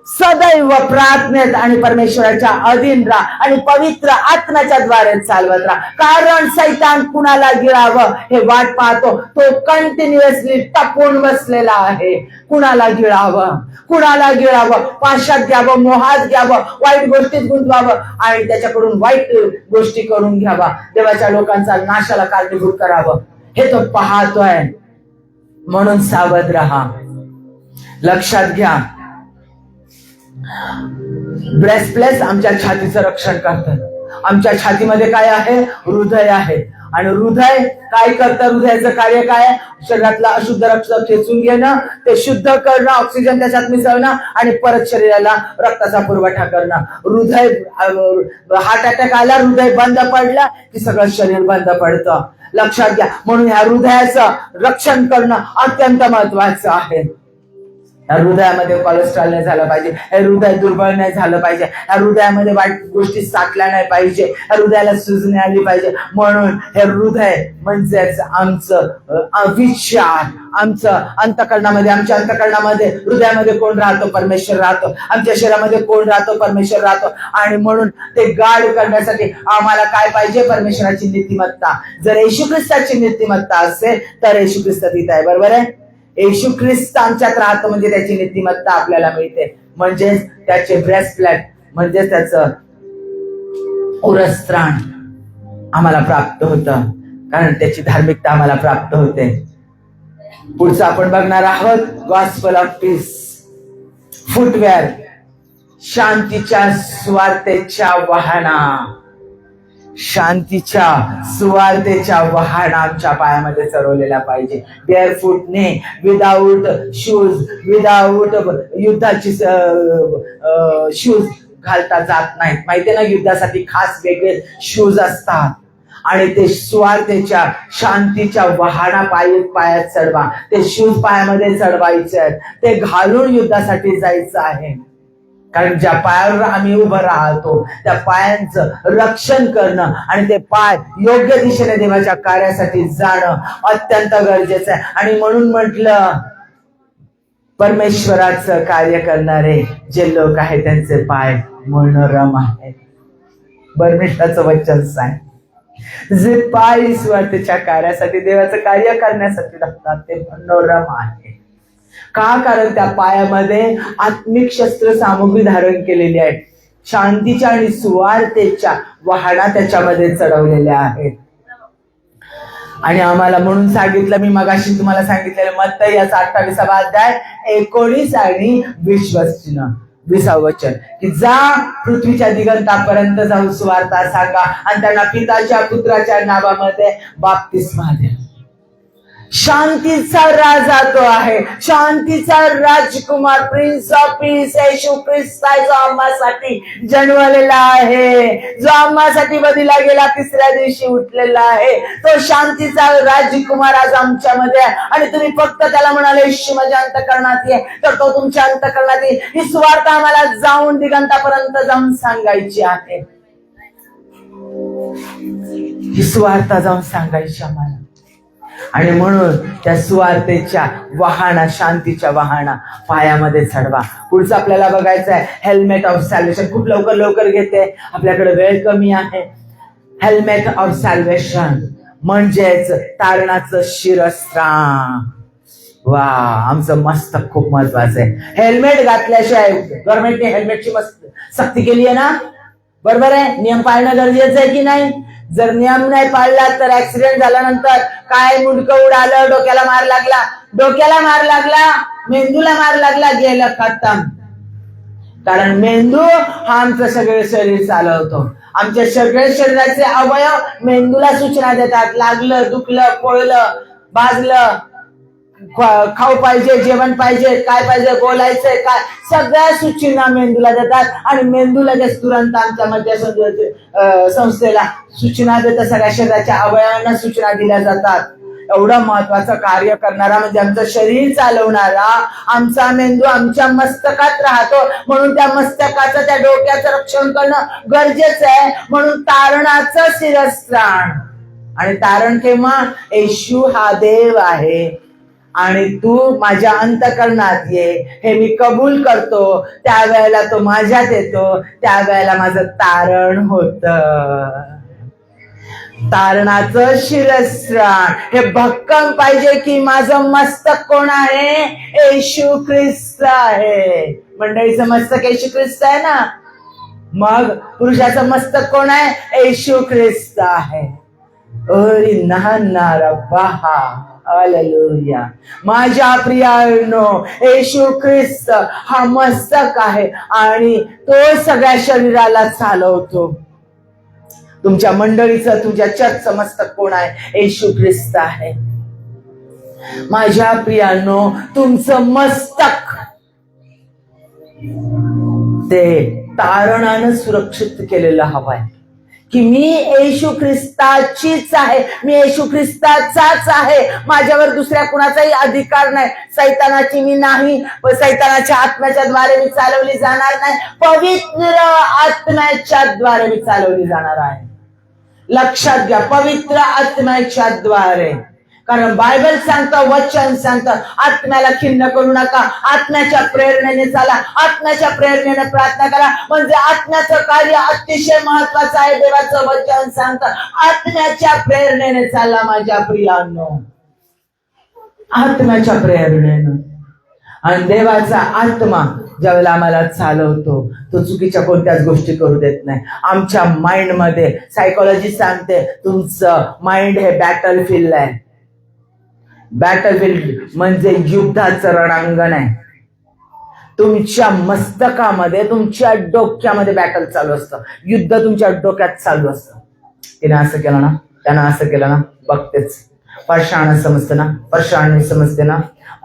सदैव प्रार्थनेत आणि परमेश्वराच्या अधीन राहा आणि पवित्र आत्म्याच्या द्वारे चालवत राहा. कारण सैतान कुणाला गिळावं हे वाट पाहतो. तो कंटिन्युअसली टपून बसलेला आहे. कुणाला गिळावं, कुणाला गिळावं, पाशात घ्यावं, मोहात घ्यावं, वाईट गोष्टीत गुंतवावं आणि त्याच्याकडून वाईट गोष्टी करून घ्यावा, देवाच्या लोकांचा नाशाला कारणीभूत करावं, हे तो पाहतोय. म्हणून सावध राहा. लक्षात घ्या, ब्रेस्टप्लेट आमच्या छातीचं रक्षण करतात. आमच्या छातीमध्ये काय आहे? हृदय आहे. आणि हृदय काय करतं? हृदयाचं कार्य काय आहे? शरीरातला अशुद्ध रक्त खेचून घेणं, ते शुद्ध करणं, ऑक्सिजन त्याच्यात मिसळणं आणि परत शरीराला रक्ताचा पुरवठा करणं. हृदय हार्ट अटॅक आला, हृदय बंद पडलं की सगळं शरीर बंद पडतं. लक्षात घ्या. म्हणून ह्या हृदयाचं रक्षण करणं अत्यंत महत्वाचं आहे. ह्या हृदयामध्ये कोलेस्ट्रॉल नाही झालं पाहिजे, हे हृदय दुर्बळ नाही झालं पाहिजे, ह्या हृदयामध्ये वाईट गोष्टी साठल्या नाही पाहिजे, ह्या हृदयाला सुजणे आली पाहिजे. म्हणून हे हृदय म्हणजेच आमचं विचार, आमचं अंतःकरणामध्ये, आमच्या अंतःकरणामध्ये हृदयामध्ये कोण राहतो? परमेश्वर राहतो. आमच्या शरीरामध्ये कोण राहतो? परमेश्वर राहतो. आणि म्हणून ते गाढ करण्यासाठी आम्हाला काय पाहिजे? परमेश्वराची नीतिमत्ता. जर येशू ख्रिस्ताची नीतिमत्ता असेल तर येशू ख्रिस्त तिथे आहे. बरोबर आहे? येशू ख्रिस्त आमच्यात राहतो म्हणजे त्याची नीतिमत्ता आपल्याला मिळते, म्हणजेच त्याचे ब्रेस्टप्लेट, म्हणजे त्याचं उरस्त्राण आम्हाला प्राप्त होतं, कारण त्याची धार्मिकता आम्हाला प्राप्त होते. पुढचं आपण बघणार आहोत गॉस्पल ऑफ पीस. फुटवेअर, शांतीच्या सुवार्तेच्या वाहना. शांतीच्या सुवार्तेच्या वाहन आमच्या पायामध्ये चढवलेला पाहिजे. बेअरफूटने, विदाऊट शूज, विदाऊट युद्धाची शूज घालता जात नाहीत. माहितीये ना, युद्धासाठी खास वेगळे शूज असतात. आणि ते सुवार्तेच्या शांतीच्या वाहना पायात चढवा. ते शूज पायामध्ये चढवायचे आहेत, ते घालून युद्धासाठी जायचं आहे. कारण ज्या पायावर आम्ही उभं राहतो त्या पायांचं रक्षण करणं आणि ते पाय योग्य दिशेने देवाच्या कार्यासाठी जाणं अत्यंत गरजेचं आहे. आणि म्हणून म्हटलं, परमेश्वराचं कार्य करणारे जे लोक आहेत त्यांचे पाय मनोरम आहेत. परमेश्वराचं वचन सांग, जे पाय स्वार्थच्या कार्यासाठी, देवाचं कार्य करण्यासाठी लागतात ते मनोरम आहे. का? कारण त्या पायामध्ये आत्मिक शस्त्र सामुग्री धारण केलेली आहे. शांतीच्या आणि सुवार्तेच्या वाहना त्याच्यामध्ये चढवलेल्या आहेत. आणि आम्हाला म्हणून सांगितलं, मी मगाशी तुम्हाला सांगितलेलं मत्ती याचा 28वा अध्याय 19 आणि 20 वचन, की जा पृथ्वीच्या दिगंतापर्यंत जाऊन सुवार्ता सांगा आणि त्यांना पिताच्या पुत्राच्या नावामध्ये बाप्तिस्मा द्या. शांतीचा राजा तो आहे, शांतीचा राजकुमार, प्रिन्स ऑफ पीस येशू ख्रिस्त आहे, जो आम्हासाठी जन्मलेला आहे, जो आम्हासाठी बदीला गेला, तिसऱ्या दिवशी उठलेला आहे. तो शांतीचा राजकुमार आज आमच्यामध्ये आहे. आणि तुम्ही फक्त त्याला म्हणाले, येशू माझ्या अंतःकरणात ये, तर तो तुमच्या अंतःकरणात येईल. ही सुवार्थ आम्हाला जाऊन दिगंतापर्यंत जाऊन सांगायची आहे. ही सुवार्थ जाऊन सांगायची आम्हाला. आणि म्हणून त्या सुवार्तेच्या वाहना, शांतीच्या वाहना पायामध्ये चढवा. पुढचं आपल्याला बघायचं आहे हेल्मेट ऑफ सॅल्वेशन. खूप लवकर घेते, आपल्याकडे वेळ कमी आहे. हेल्मेट ऑफ सॅल्वेशन म्हणजेच तारणाचं शिरस्त्राण. वा, आमचं मस्तक खूप महत्वाचं आहे. हेल्मेट घातल्याशिवाय, गव्हर्नमेंटने हेल्मेटची मस्त सक्ती केली आहे ना, बरोबर आहे? नियम पाळणं गरजेचं आहे की नाही? जर नियम नाही पाळला तर ऍक्सिडेंट झाल्यानंतर काय मुंडकं उडालं, डोक्याला मार लागला, मेंदूला मार लागला, गेलं खतम. कारण मेंदू हा आमचं सगळे शरीर चालवतो. आमच्या सगळे शरीराचे अवयव मेंदूला सूचना देतात. लागलं, दुखलं, पोळलं, भाजलं, खाऊ पाहिजे, जेवण पाहिजे, काय पाहिजे, बोलायचंय काय, सगळ्या सूचना मेंदूला देतात. आणि मेंदू लगेच तुरंत आमच्या मध्य संस्थेला सूचना देतात. सगळ्या शरीराच्या अवयवांना सूचना दिल्या जातात. एवढं महत्वाचं कार्य करणारा म्हणजे आमचं शरीर चालवणारा आमचा मेंदू आमच्या मस्तकात राहतो. म्हणून त्या मस्तकाचं, त्या डोक्याचं रक्षण करणं गरजेचं आहे. म्हणून तारणाचं शिरस्त्राण. आणि तारण केव्हा? येशू हा देव आहे आणि तू माझ्या अंतःकरणात ये, हे मी कबूल करतो, त्यावेळेला तो माझ्यात येतो, त्यावेळेला माझं तारण होत. तारणाचं शिरस्त्राण हे भक्कम पाहिजे की माझं मस्तक कोण आहे? येशू ख्रिस्त आहे. मंडळीचं मस्तक येशू ख्रिस्त आहे ना. मग पुरुषाचं मस्तक कोण आहे? येशू ख्रिस्त आहे. ओरी नाहनारा बहा, हालेलुया. माझ्या प्रियानो, येशू ख्रिस्त हा मस्तक आहे आणि तो सगळ्या शरीराला चालवतो. तुमच्या मंडळीचं, तुझ्या चर्चचं मस्तक कोण आहे? येशू ख्रिस्त आहे. माझ्या प्रियांनो, तुमचं मस्तक ते तारणानं सुरक्षित केलेलं हवंय की मी येशू ख्रिस्ताचीच आहे, मी येशू ख्रिस्ताचाच आहे, माझ्यावर दुसऱ्या कुणाचाही अधिकार नाही. सैतानाची मी नाही, सैतानाच्या आत्म्याच्या द्वारे मी चालवली जाणार नाही, पवित्र आत्म्याच्या द्वारे मी चालवली जाणार आहे. लक्षात घ्या, पवित्र आत्म्याच्या द्वारे. कारण बायबल सांगतं, वचन सांगतं, आत्म्याला खिन्न करू नका, आत्म्याच्या प्रेरणेने चाला, आत्म्याच्या प्रेरणेने प्रार्थना करा. म्हणजे आत्म्याचं कार्य अतिशय महत्वाचं आहे. देवाचं वचन सांगतं, आत्म्याच्या प्रेरणेने चाला माझ्या प्रियांनो, आत्म्याच्या प्रेरणेनं. आणि देवाचा आत्मा ज्यावेळेला आम्हाला चालवतो, तो चुकीच्या कोणत्याच गोष्टी करू देत नाही. आमच्या माइंड मध्ये सायकोलॉजी सांगते, तुमचं माइंड हे बॅटल फील्ड आहे. बॅटलफील्ड म्हणजे युद्धाचं रणांगण आहे. तुमच्या मस्तकामध्ये, तुमच्या डोक्यामध्ये बॅटल चालू असतं, युद्ध तुमच्या डोक्यात चालू असतं. तिने असं केलं ना, त्यानं असं केलं ना, बघतेच, परशान समजते ना, परशान समजते ना,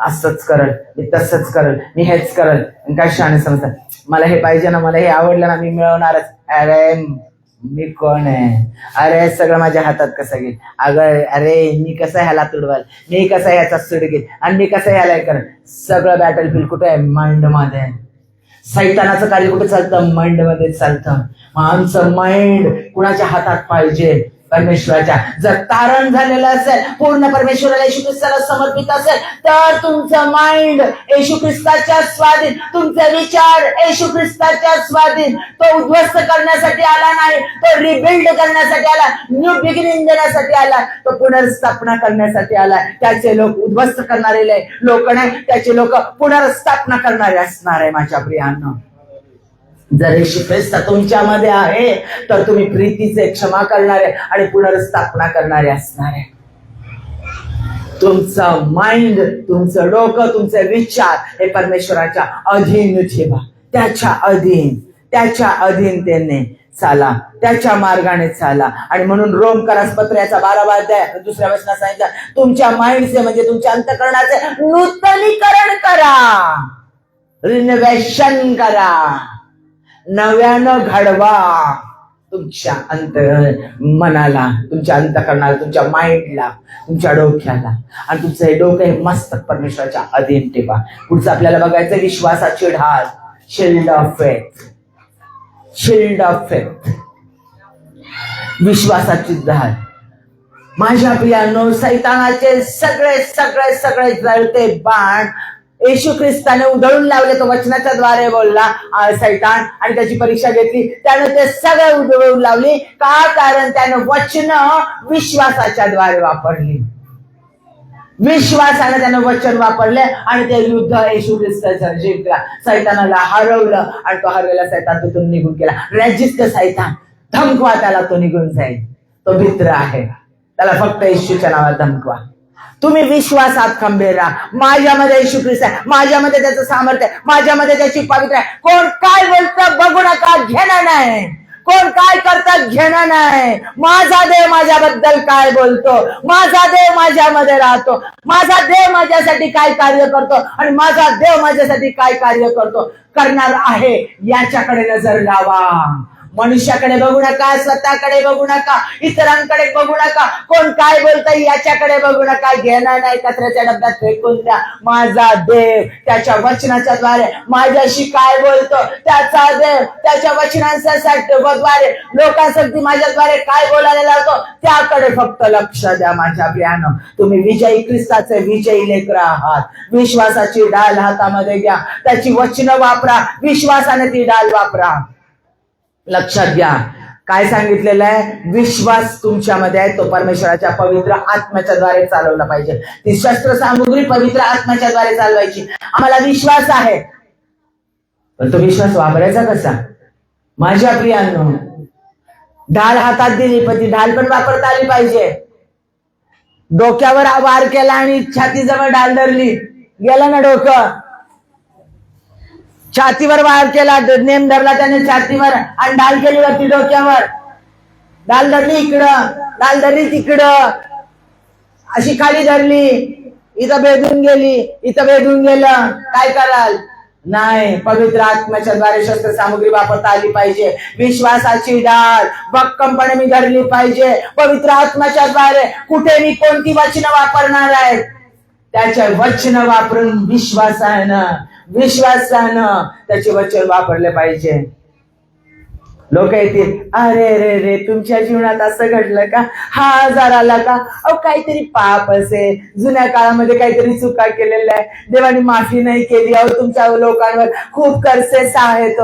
असंच करल, मी तसंच करल, मी हेच करल. काय शाणे समजतं, मला हे पाहिजे ना, मला हे आवडलं ना, मी मिळवणारच. अरे मी कोण आहे? अरे सगळं माझ्या हातात कसं घेईल? अगं अरे मी कसं ह्याला तुडवाल, मी कसं ह्याचा सुड घेईल, आणि मी कसं ह्याला करेल. सगळं बॅटलफील्ड कुठे आहे? माइंड मध्ये. सैतानाचं कार्य कुठे चालतं? माइंड मध्ये चालतं. मग आमचं माइंड कुणाच्या हातात पाहिजे? परमेश्वराच्या. जर तारण झालेलं असेल, पूर्ण परमेश्वराला, येशू ख्रिस्ताला समर्पित असेल, तर तुमचं माइंड येशू ख्रिस्ताच्या स्वाधीन, तुमचे विचार येशू ख्रिस्ताच्या स्वाधीन. तो उद्ध्वस्त करण्यासाठी आला नाही, तो रिबिल्ड करण्यासाठी आला, न्यू बिगिनिंग देण्यासाठी आला, तो पुनर्स्थापना करण्यासाठी आला. त्याचे लोक उद्ध्वस्त करणारे लोक नाही, त्याचे लोक पुनर्स्थापना करणारे असणार आहे. माझ्या प्रियांनो, जर येशू ख्रिस्त तुमच्यामध्ये आहे, तर तुम्ही प्रीतीचे, क्षमा करणारे आणि पुनर्स्थापना करणारे असणार आहे. तुमचं माइंड, तुमचं डोकं, तुमचे विचार हे परमेश्वराच्या अधीन ठेवा. त्याच्या अधीनतेने चाला, त्याच्या मार्गाने चाला. आणि म्हणून रोमकरास पत्र याचा 12वा अध्याय दुसऱ्या वचनात सांगितलं, तुमच्या माइंडचे म्हणजे तुमच्या अंतःकरणाचे नूतनीकरण करा, रिनोव्हेशन करा, नव्यानं घडवा तुमच्या मनाला, तुमच्या अंतःकरणाला, तुमच्या माइंडला, तुमच्या डोक्याला. आणि तुमचं हे डोकं हे मस्तक परमेश्वराच्या अधीन ठेवा. पुढचं आपल्याला बघायचं विश्वासाची ढाल, shield of faith. Shield of faith, विश्वासाची ढाल. माझ्या प्रियांनो, सैतानाचे सगळे सगळे सगळे जळते बाण येशू ख्रिस्ताने उधळून लावले. तो वचनाच्या द्वारे बोलला सैतान, आणि त्याची परीक्षा घेतली, त्यानं ते सगळे उधळून लावली. का? कारण त्यानं वचन विश्वासाच्या द्वारे वापरली. विश्वासाने त्यानं वचन वापरले आणि ते युद्ध येशू ख्रिस्ताचं जिंकला. सैतानाला हरवलं आणि तो हरलेला सैतान तिथून निघून गेला. रेजिस्ट सैतान, धमकवा त्याला, तो निघून जाईल. तो मित्र आहे, त्याला फक्त येशूच्या नावात धमकवा. तुम्ही विश्वासात खंबीर राहा. माझ्यामध्ये येशू ख्रिस्त आहे, माझ्यामध्ये त्याचं सामर्थ्य आहे, माझ्यामध्ये त्याची पवित्र आहे. कोण काय बोलतं बघू नका, घेणं नाही. कोण काय करतात घेणं नाही. माझा देव माझ्याबद्दल काय बोलतो, माझा देव माझ्यामध्ये राहतो, माझा देव माझ्यासाठी काय कार्य करतो आणि माझा देव माझ्यासाठी काय कार्य करणार आहे, याच्याकडे नजर लावा. मनुष्याकडे बघू नका, स्वतःकडे बघू नका, इतरांकडे बघू नका, कोण काय बोलतंय याच्याकडे बघू नका. घेणं नाही, कचऱ्याच्या डब्यात फेकून द्या. माझा देव त्याच्या वचनाच्या द्वारे माझ्याशी काय बोलतो, त्याचा देव त्याच्या वचनांच्या द्वारे लोकांसाठी माझ्याद्वारे काय बोलायला लावतो, त्याकडे फक्त लक्ष द्या. माझ्या प्रियानो, तुम्ही विजयी ख्रिस्ताचे विजयी लेकरं आहात. विश्वासाची ढाल हातामध्ये घ्या, त्याची वचनं वापरा, विश्वासाने ती ढाल वापरा. लक्षात घ्या काय सांगितलेलं आहे, विश्वास तुमच्यामध्ये आहे, तो परमेश्वराच्या पवित्र आत्म्याच्या द्वारे चालवला पाहिजे. ती शस्त्र सामुग्री पवित्र आत्म्याच्या द्वारे चालवायची. आम्हाला विश्वास आहे, पण तो विश्वास वापरायचा कसा? माझ्या प्रियांनो, ढाल हातात दिली, पण ती ढाल पण वापरता आली पाहिजे. डोक्यावर वार केला आणि छातीजवळ ढाल धरली, गेलं ना डोकं. छातीवर वार केला, नेम धरला त्याने छातीवर आणि ढाल केली वरती डोक्यावर, डाल धरली इकडं, डाल धरली तिकडं, अशी खाली धरली, इथं भेदून गेली, इथं भेदून गेलं, काय कराल? नाही, पवित्र आत्म्याच्या द्वारे शस्त्र सामग्री वापरता आली पाहिजे. विश्वासाची डाळ भक्कमपणे मी धरली पाहिजे. पवित्र आत्म्याच्या द्वारे कुठे मी कोणती वचनं वापरणार आहे, त्याच्या वचन वापरून विश्वासानं त्याचे वचन वापरले पाहिजे. लोक येतील, अरे रे रे तुमच्या जीवनात असं घडलं का, हा आजार आला का, अहो काहीतरी पाप असेल, जुन्या काळामध्ये काहीतरी चुका केलेल्या आहे, देवाने माफी नाही केली, अहो तुमच्या लोकांवर खूप कर्सेस आहेत,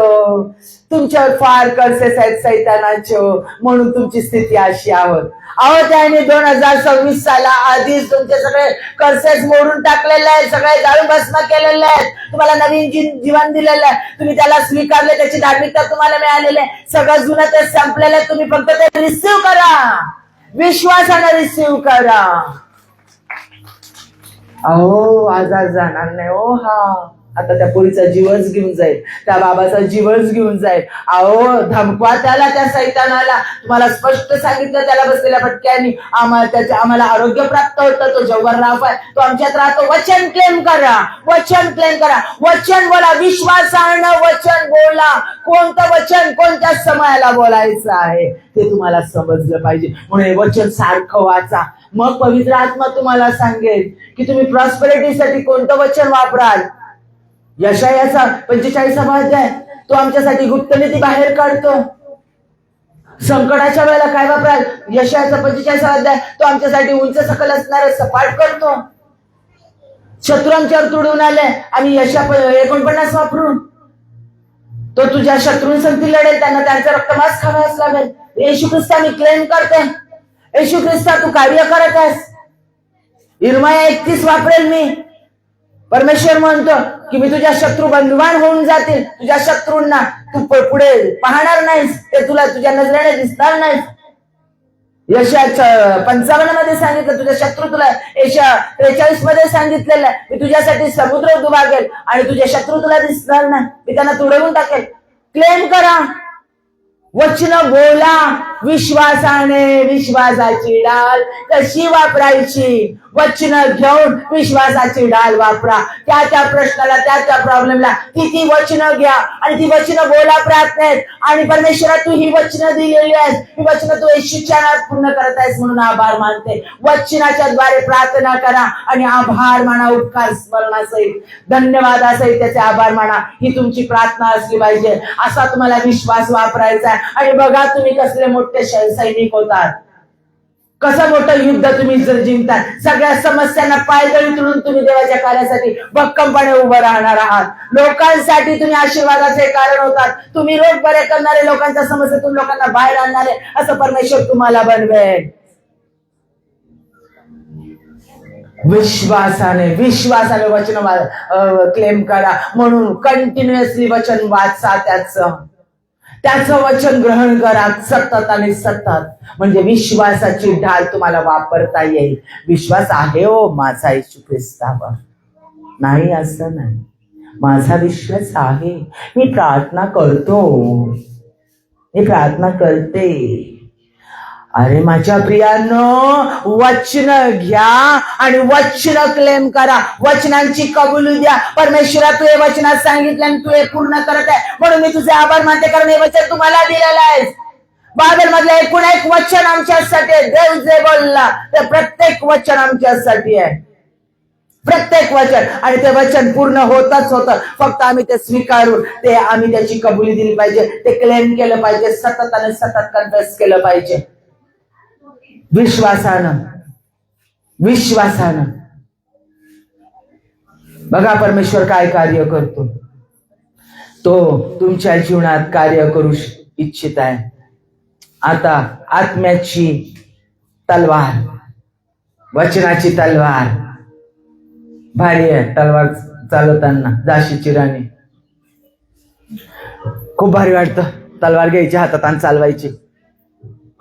तुमच्यावर फार कर्सेस आहेत सैतानाचे, म्हणून तुमची स्थिती अशी आहोत. अहो त्याने 2026 साला आधीच तुमचे सगळे कर्सेस मोडून टाकलेले आहेत, सगळे जाळून भस्म केलेले आहेत, तुम्हाला नवीन जीवन दिलेलं आहे, तुम्ही त्याला स्वीकारले, त्याची धार्मिकता तुम्हाला मिळालेली आहे, सगळं जुनं ते संपलेलं आहे, तुम्ही फक्त ते रिसीव्ह करा, विश्वासाने रिसीव्ह करा. अहो आजार जाणार नाही. ओ हा आता त्या पोरीचा जीवच घेऊन जाईल, त्या बाबाचा जीवच घेऊन जाईल. अहो धमकवा त्याला, त्या सैतानाला. तुम्हाला स्पष्ट सांगितलं त्याला बसलेल्या फटक्यानी आम्हाला आरोग्य प्राप्त होतं, तो जव्हरराव आहे, तो आमच्यात राहतो. वचन क्लेम करा, वचन क्लेम करा, वचन बोला, विश्वासानं वचन बोला. कोणतं वचन कोणत्या समयाला बोलायचं आहे ते तुम्हाला समजलं पाहिजे, म्हणून वचन सारखं वाचा. मग पवित्र आत्मा तुम्हाला सांगेल की तुम्ही प्रॉस्पेरिटीसाठी कोणतं वचन वापराल. यशायाचा 45वा अध्याय, तो आमच्यासाठी गुप्त नीती बाहेर काढतो. संकटाच्या वेळेला काय वापराल, यशायाचा 45वा अध्याय, तो आमच्यासाठी उंच सकल असणारे सपाट करतो. शत्रू आमच्यावर तुडून आले, आम्ही यशा 49 वापरून, तो तुझ्या शत्रूंसंगती लढेल, त्यांना त्यांचा रक्तमांस खावाच लागेल. येशू ख्रिस्ता मी क्लेम करते, येशू ख्रिस्ता तू कार्य करत आहेस. इर्माया 31 वापरेल मी. परमेश्वर म्हणतो की मी तुझ्या शत्रू बंधुवान होऊन जातील, तुझ्या शत्रूंना तू पुढे पाहणार नाहीस, ते तुला तुझ्या नजरेने दिसणार नाहीस. यशाया 55 मध्ये सांगितलं तुझ्या शत्रू तुला, यशा 43 मध्ये सांगितलेलं आहे मी तुझ्यासाठी समुद्र दुभागेल आणि तुझे शत्रू तुला दिसणार नाही, मी त्यांना तुडवून टाकेल. क्लेम करा, वचन बोला विश्वासाने. विश्वासाची डाल कशी वापरायची, वचन घेऊन विश्वासाची डाल वापरा. त्या प्रश्नाला, त्या प्रॉब्लेमला ती वचनं घ्या आणि ती वचनं बोला प्रार्थनेत. आणि परमेश्वरा तू ही वचनं दिलेली आहेस, ही वचनं तू येशूच्या नावात पूर्ण करत आहेस म्हणून आभार मानते. वचनाच्या द्वारे प्रार्थना करा आणि आभार माना, उपकार स्मरणासहित, धन्यवादासहित त्याचे आभार माना. ही तुमची प्रार्थना असली पाहिजे. असा तुम्हाला विश्वास वापरायचा आहे. आणि बघा तुम्ही कसले मोठे सैनिक होतात, कसं मोठं युद्ध तुम्ही जर जिंकतात. सगळ्या समस्यांना पायदळी तुडून तुम्ही देवाच्या कार्यासाठी भक्कमपणे उभं राहणार आहात. लोकांसाठी तुम्ही आशीर्वादाचे कारण होतात. तुम्ही रोग बरे करणारे, लोकांच्या समस्येतून लोकांना बाहेर आणणारे, असं परमेश्वर तुम्हाला बनवेल. विश्वासाने वचन क्लेम करा. म्हणून कंटिन्युअसली वचन वाचा, त्याचं वचन ग्रहण करा सतत आणि सतत, म्हणजे विश्वासाची ढाल तुम्हाला वापरता येईल. विश्वास आहे हो माझा येशू ख्रिस्तावर, नाही असं नाही, माझा विश्वास आहे. मी प्रार्थना करतो, मी प्रार्थना करते. अरे माझ्या प्रियांनो, वचन घ्या आणि वचन क्लेम करा, वचनांची कबुली द्या. परमेश्वरा तू हे वचनात सांगितलं आणि तू हे पूर्ण करत आहे, म्हणून मी तुझे आभार मानते, कारण हे वचन तुम्हाला दिलेलं आहे. बायबल मधलं एकूण एक वचन आमच्यासाठी आहे. देव जे बोलला ते प्रत्येक वचन आमच्यासाठी आहे, प्रत्येक वचन. आणि ते वचन पूर्ण होतच होतं, फक्त आम्ही ते स्वीकारून आम्ही त्याची कबुली दिली पाहिजे, ते क्लेम केलं पाहिजे, सतत आणि सतत कन्फेस केलं पाहिजे. विश्वासानं बघा परमेश्वर काय कार्य करतो. तो तुमच्या जीवनात कार्य करू इच्छित आहे. आता आत्म्याची तलवार, वचनाची तलवार भारी आहे. तलवार चालवताना झाशीची राणी खूप भारी वाटतं. तलवार घ्यायची हातात आणि चालवायची,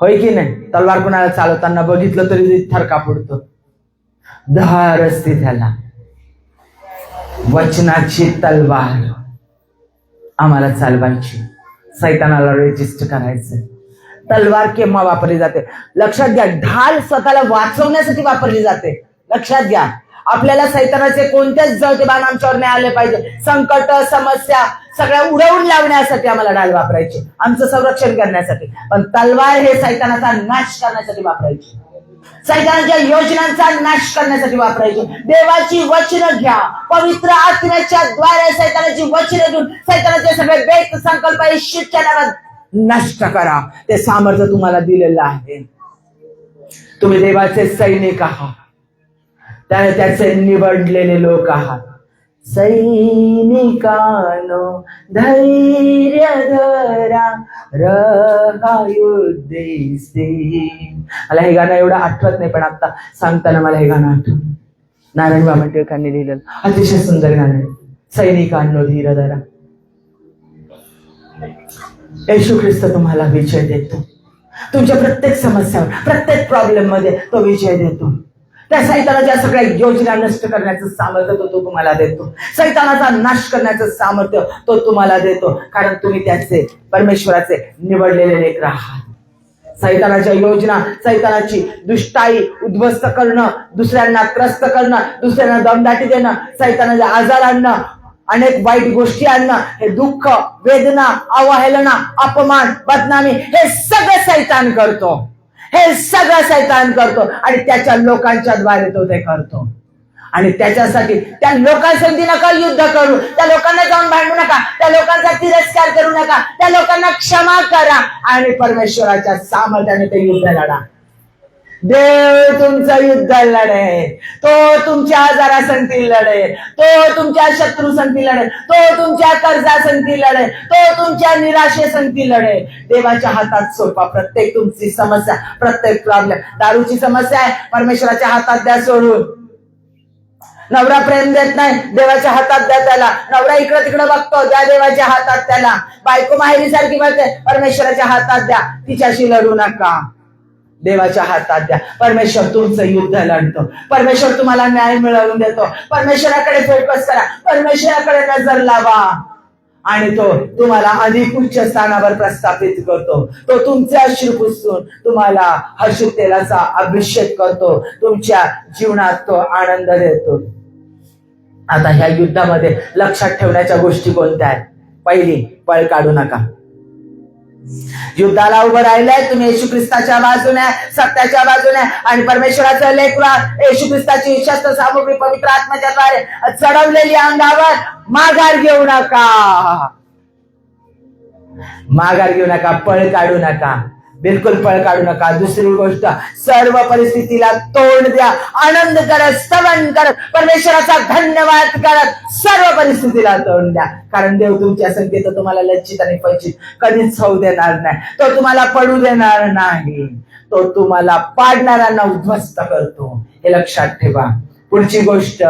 होय की नाही. तलवार कोणाला चालवताना बघितलं तरी थरका पडतो. धार असते त्याला. वचनाची तलवार आम्हाला चालवायची, सैतानाला रेजिस्ट करायचं. तलवार केव्हा वापरली जाते? लक्षात घ्या, ढाल स्वतःला वाचवण्यासाठी वापरली जाते. लक्षात घ्या, आपल्याला सैतानाचे कोणतेच जळते बाण आमच्यावर नाही आले पाहिजे. संकट, समस्या सगळ्या उडवून लावण्यासाठी आम्हाला ढाल वापरायची, आमचं संरक्षण करण्यासाठी. पण तलवार हे सैतानाचा नाश करण्यासाठी वापरायची, सैतानाच्या योजनांचा नाश करण्यासाठी वापरायची. देवाची वचनं घ्या, पवित्र आत्म्याच्या द्वारे सैतानाची वचनं घेऊन सैतानाचे सगळे बेत संकल्प येशूच्या नावात नष्ट करा. ते सामर्थ्य तुम्हाला दिलेलं आहे. तुम्ही देवाचे सैनिक आहात, त्याचे निवडलेले लोक आहात. सैनिकानो धैर्य धरा, रहा युद्धे. मला हे गाणं एवढं आठवत नाही, पण आता सांगताना मला हे गाणं आठवलं. नारायण बाबा टिळकांनी लिहिलेलं अतिशय सुंदर गाणं. सैनिकांनो धीर धरा. येशू ख्रिस्त तुम्हाला विजय देतो. तुमच्या प्रत्येक समस्यावर, प्रत्येक प्रॉब्लेम मध्ये तो विजय देतो. त्या सैतानाच्या सगळ्या योजना नष्ट करण्याचं सामर्थ्य तो तुम्हाला देतो. सैतानाचा नाश करण्याचं सामर्थ्य तो तुम्हाला देतो, कारण तुम्ही त्याचे, परमेश्वराचे निवडलेले लेकरं आहात. सैतानाच्या योजना, सैतानाची दुष्टाई उद्ध्वस्त करणं, दुसऱ्यांना त्रस्त करणं, दुसऱ्यांना दमदाटी देणं, सैतानाच्या आजार आणणं, अनेक वाईट गोष्टी आणणं, हे दुःख, वेदना, अवहेलना, अपमान, बदनामी, हे सगळं सैतान करतो. हे सगळं सैतान करतो आणि त्याच्या लोकांच्या द्वारे तो ते करतो. आणि त्याच्यासाठी त्या लोकांसाठी नका युद्ध करू, त्या लोकांना जाऊन भांडू नका, त्या लोकांचा तिरस्कार करू नका, त्या लोकांना क्षमा करा आणि परमेश्वराच्या सामर्थ्याने ते युद्ध लढा. देव तुमचं युद्ध लढे, तो तुमच्या आजारासंगती लढे, तो तुमच्या शत्रूसंगती लढे, तो तुमच्या कर्जासंगती लढे, तो तुमच्या निराशेसंगती लढे. देवाच्या हातात सोपा प्रत्येक तुमची समस्या, प्रत्येक प्रॉब्लेम. दारूची समस्या आहे, परमेश्वराच्या हातात द्या सोडून. नवरा प्रेम देत नाही, देवाच्या हातात द्या त्याला. नवरा इकडं तिकडं बघतो, द्या देवाच्या हातात त्याला. बायको माहेरी सारखी बघते, परमेश्वराच्या हातात द्या. तिच्याशी लढू नका, देवाच्या हातात द्या. परमेश्वर तुमचं युद्ध लढतो, परमेश्वर तुम्हाला न्याय मिळवून देतो. परमेश्वराकडे फोकस करा, परमेश्वराकडे नजर लावा आणि तो तुम्हाला अधिक उच्च स्थानावर प्रस्थापित करतो. तो तुमचे अश्रू पुसून तुम्हाला हर्षित तेलाचा अभिषेक करतो, तुमच्या जीवनात तो आनंद देतो. आता ह्या युद्धामध्ये लक्षात ठेवण्याच्या गोष्टी कोणत्या आहेत? पहिली, पळ काढू नका. युद्धाला उभं राहिलंय तुम्ही, येशू ख्रिस्ताच्या बाजूने, सत्याच्या बाजूने आणि परमेश्वराचं लेकरा, येशू ख्रिस्ताची शस्त्र सामुग्री पवित्र आत्म्याच्या द्वारे चढवलेली अंगावर माघार घेऊ नका. माघार घेऊ नका, पळ काढू नका, बिलकुल पळ काढू नका. दुसरी गोष्ट, सर्व परिस्थितीला तोंड द्या, आनंद करत, स्तवन करत, परमेश्वराचा धन्यवाद करत सर्व परिस्थितीला तोंड द्या. कारण देव तुमच्या संगतीत तुम्हाला लज्जित आणि पैचित कधीच होऊ देणार नाही. तो तुम्हाला पडू देणार नाही, तो तुम्हाला पाडणाऱ्यांना उद्ध्वस्त करतो. हे लक्षात ठेवा. पुढची गोष्ट,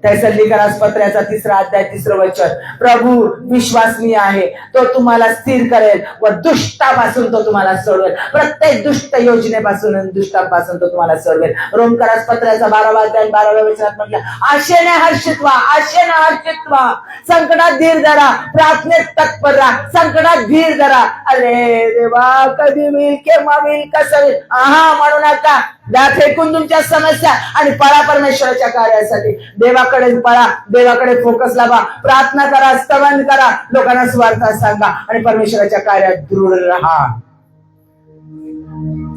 थेसलोनिकरास पत्राचा 3 अध्याय 3 वचन. प्रभू विश्वासनीय आहे, तो तुम्हाला स्थिर करेल व दुष्टापासून तो तुम्हाला सोडवेल. प्रत्येक दुष्ट योजनेपासून, दुष्टापासून तो तुम्हाला सोडवेल. रोमकरास पत्राचा 12 अध्याय 12व्या वचनात म्हटलं, आशेने हर्षित व्हा, आशेने हर्षित व्हा, संकटात धीर धरा, प्रार्थनेत तत्पर राहा, संकटात धीर धरा. अरे देवा, कधी होईल, केव्हा होईल, कसं होईल, म्हणू नका. द्या फेकून तुमच्या समस्या आणि पळा परमेश्वराच्या कार्यासाठी. देवाकडे पळा, देवाकडे फोकस लावा, प्रार्थना करा, स्तवन करा, लोकांना सुवार्ता सांगा आणि परमेश्वराच्या कार्यात दृढ राहा.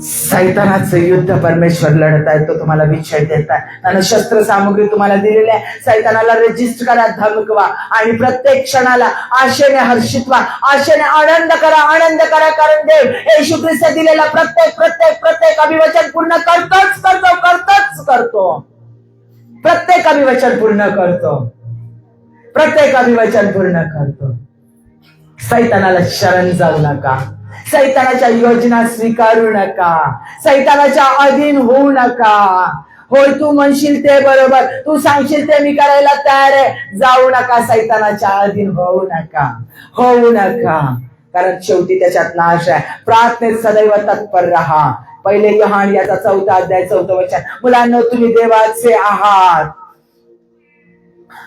सैतानाचं युद्ध परमेश्वर लढत आहे, तो तुम्हाला विजय देत आहे. त्यानं शस्त्र सामुग्री तुम्हाला दिलेली आहे. सैतानाला रेजिस्ट करा, धमकवा आणि प्रत्येक क्षणाला आशेने हर्षित व्हा, आशेने आनंद करा, आनंद करा. कारण देव येशू ख्रिस्त दिलेला प्रत्येक प्रत्येक प्रत्येक अभिवचन पूर्ण करतोच करतो, करतोच करतो. प्रत्येक अभिवचन पूर्ण करतो, प्रत्येक अभिवचन पूर्ण करतो. सैतानाला शरण जाऊ नका, सैतानाच्या योजना स्वीकारू नका, सैतानाच्या अधीन होऊ नका. होय, तू म्हणशील ते बरोबर, तू सांगशील ते मी करायला तयार आहे. जाऊ नका, सैतानाच्या अधीन होऊ नका, होऊ नका. कारण शेवटी त्याच्यात नाश आहे. प्रार्थनेत सदैव तत्पर राहा. पहिले योहान याचा 4 अध्याय 4 वचन. मुलांनो, तुम्ही देवाचे आहात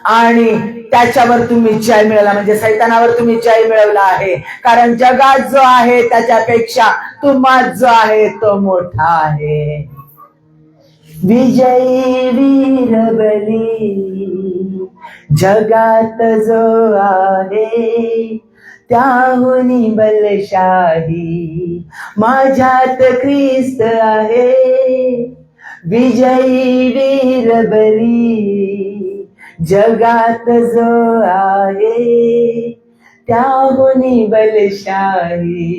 आणि त्याच्यावर तुम्ही जय मिळवला, म्हणजे सैतानावर तुम्ही जय मिळवला आहे. कारण जगात जो आहे त्याच्यापेक्षा तुम्हात जो आहे तो मोठा आहे. विजयी वीरबली जगात जो आहे, त्याहुनी बलशाही माझ्यात ख्रिस्त आहे. विजयी वीरबली जगात जो आहे, त्याहुनी बलशाही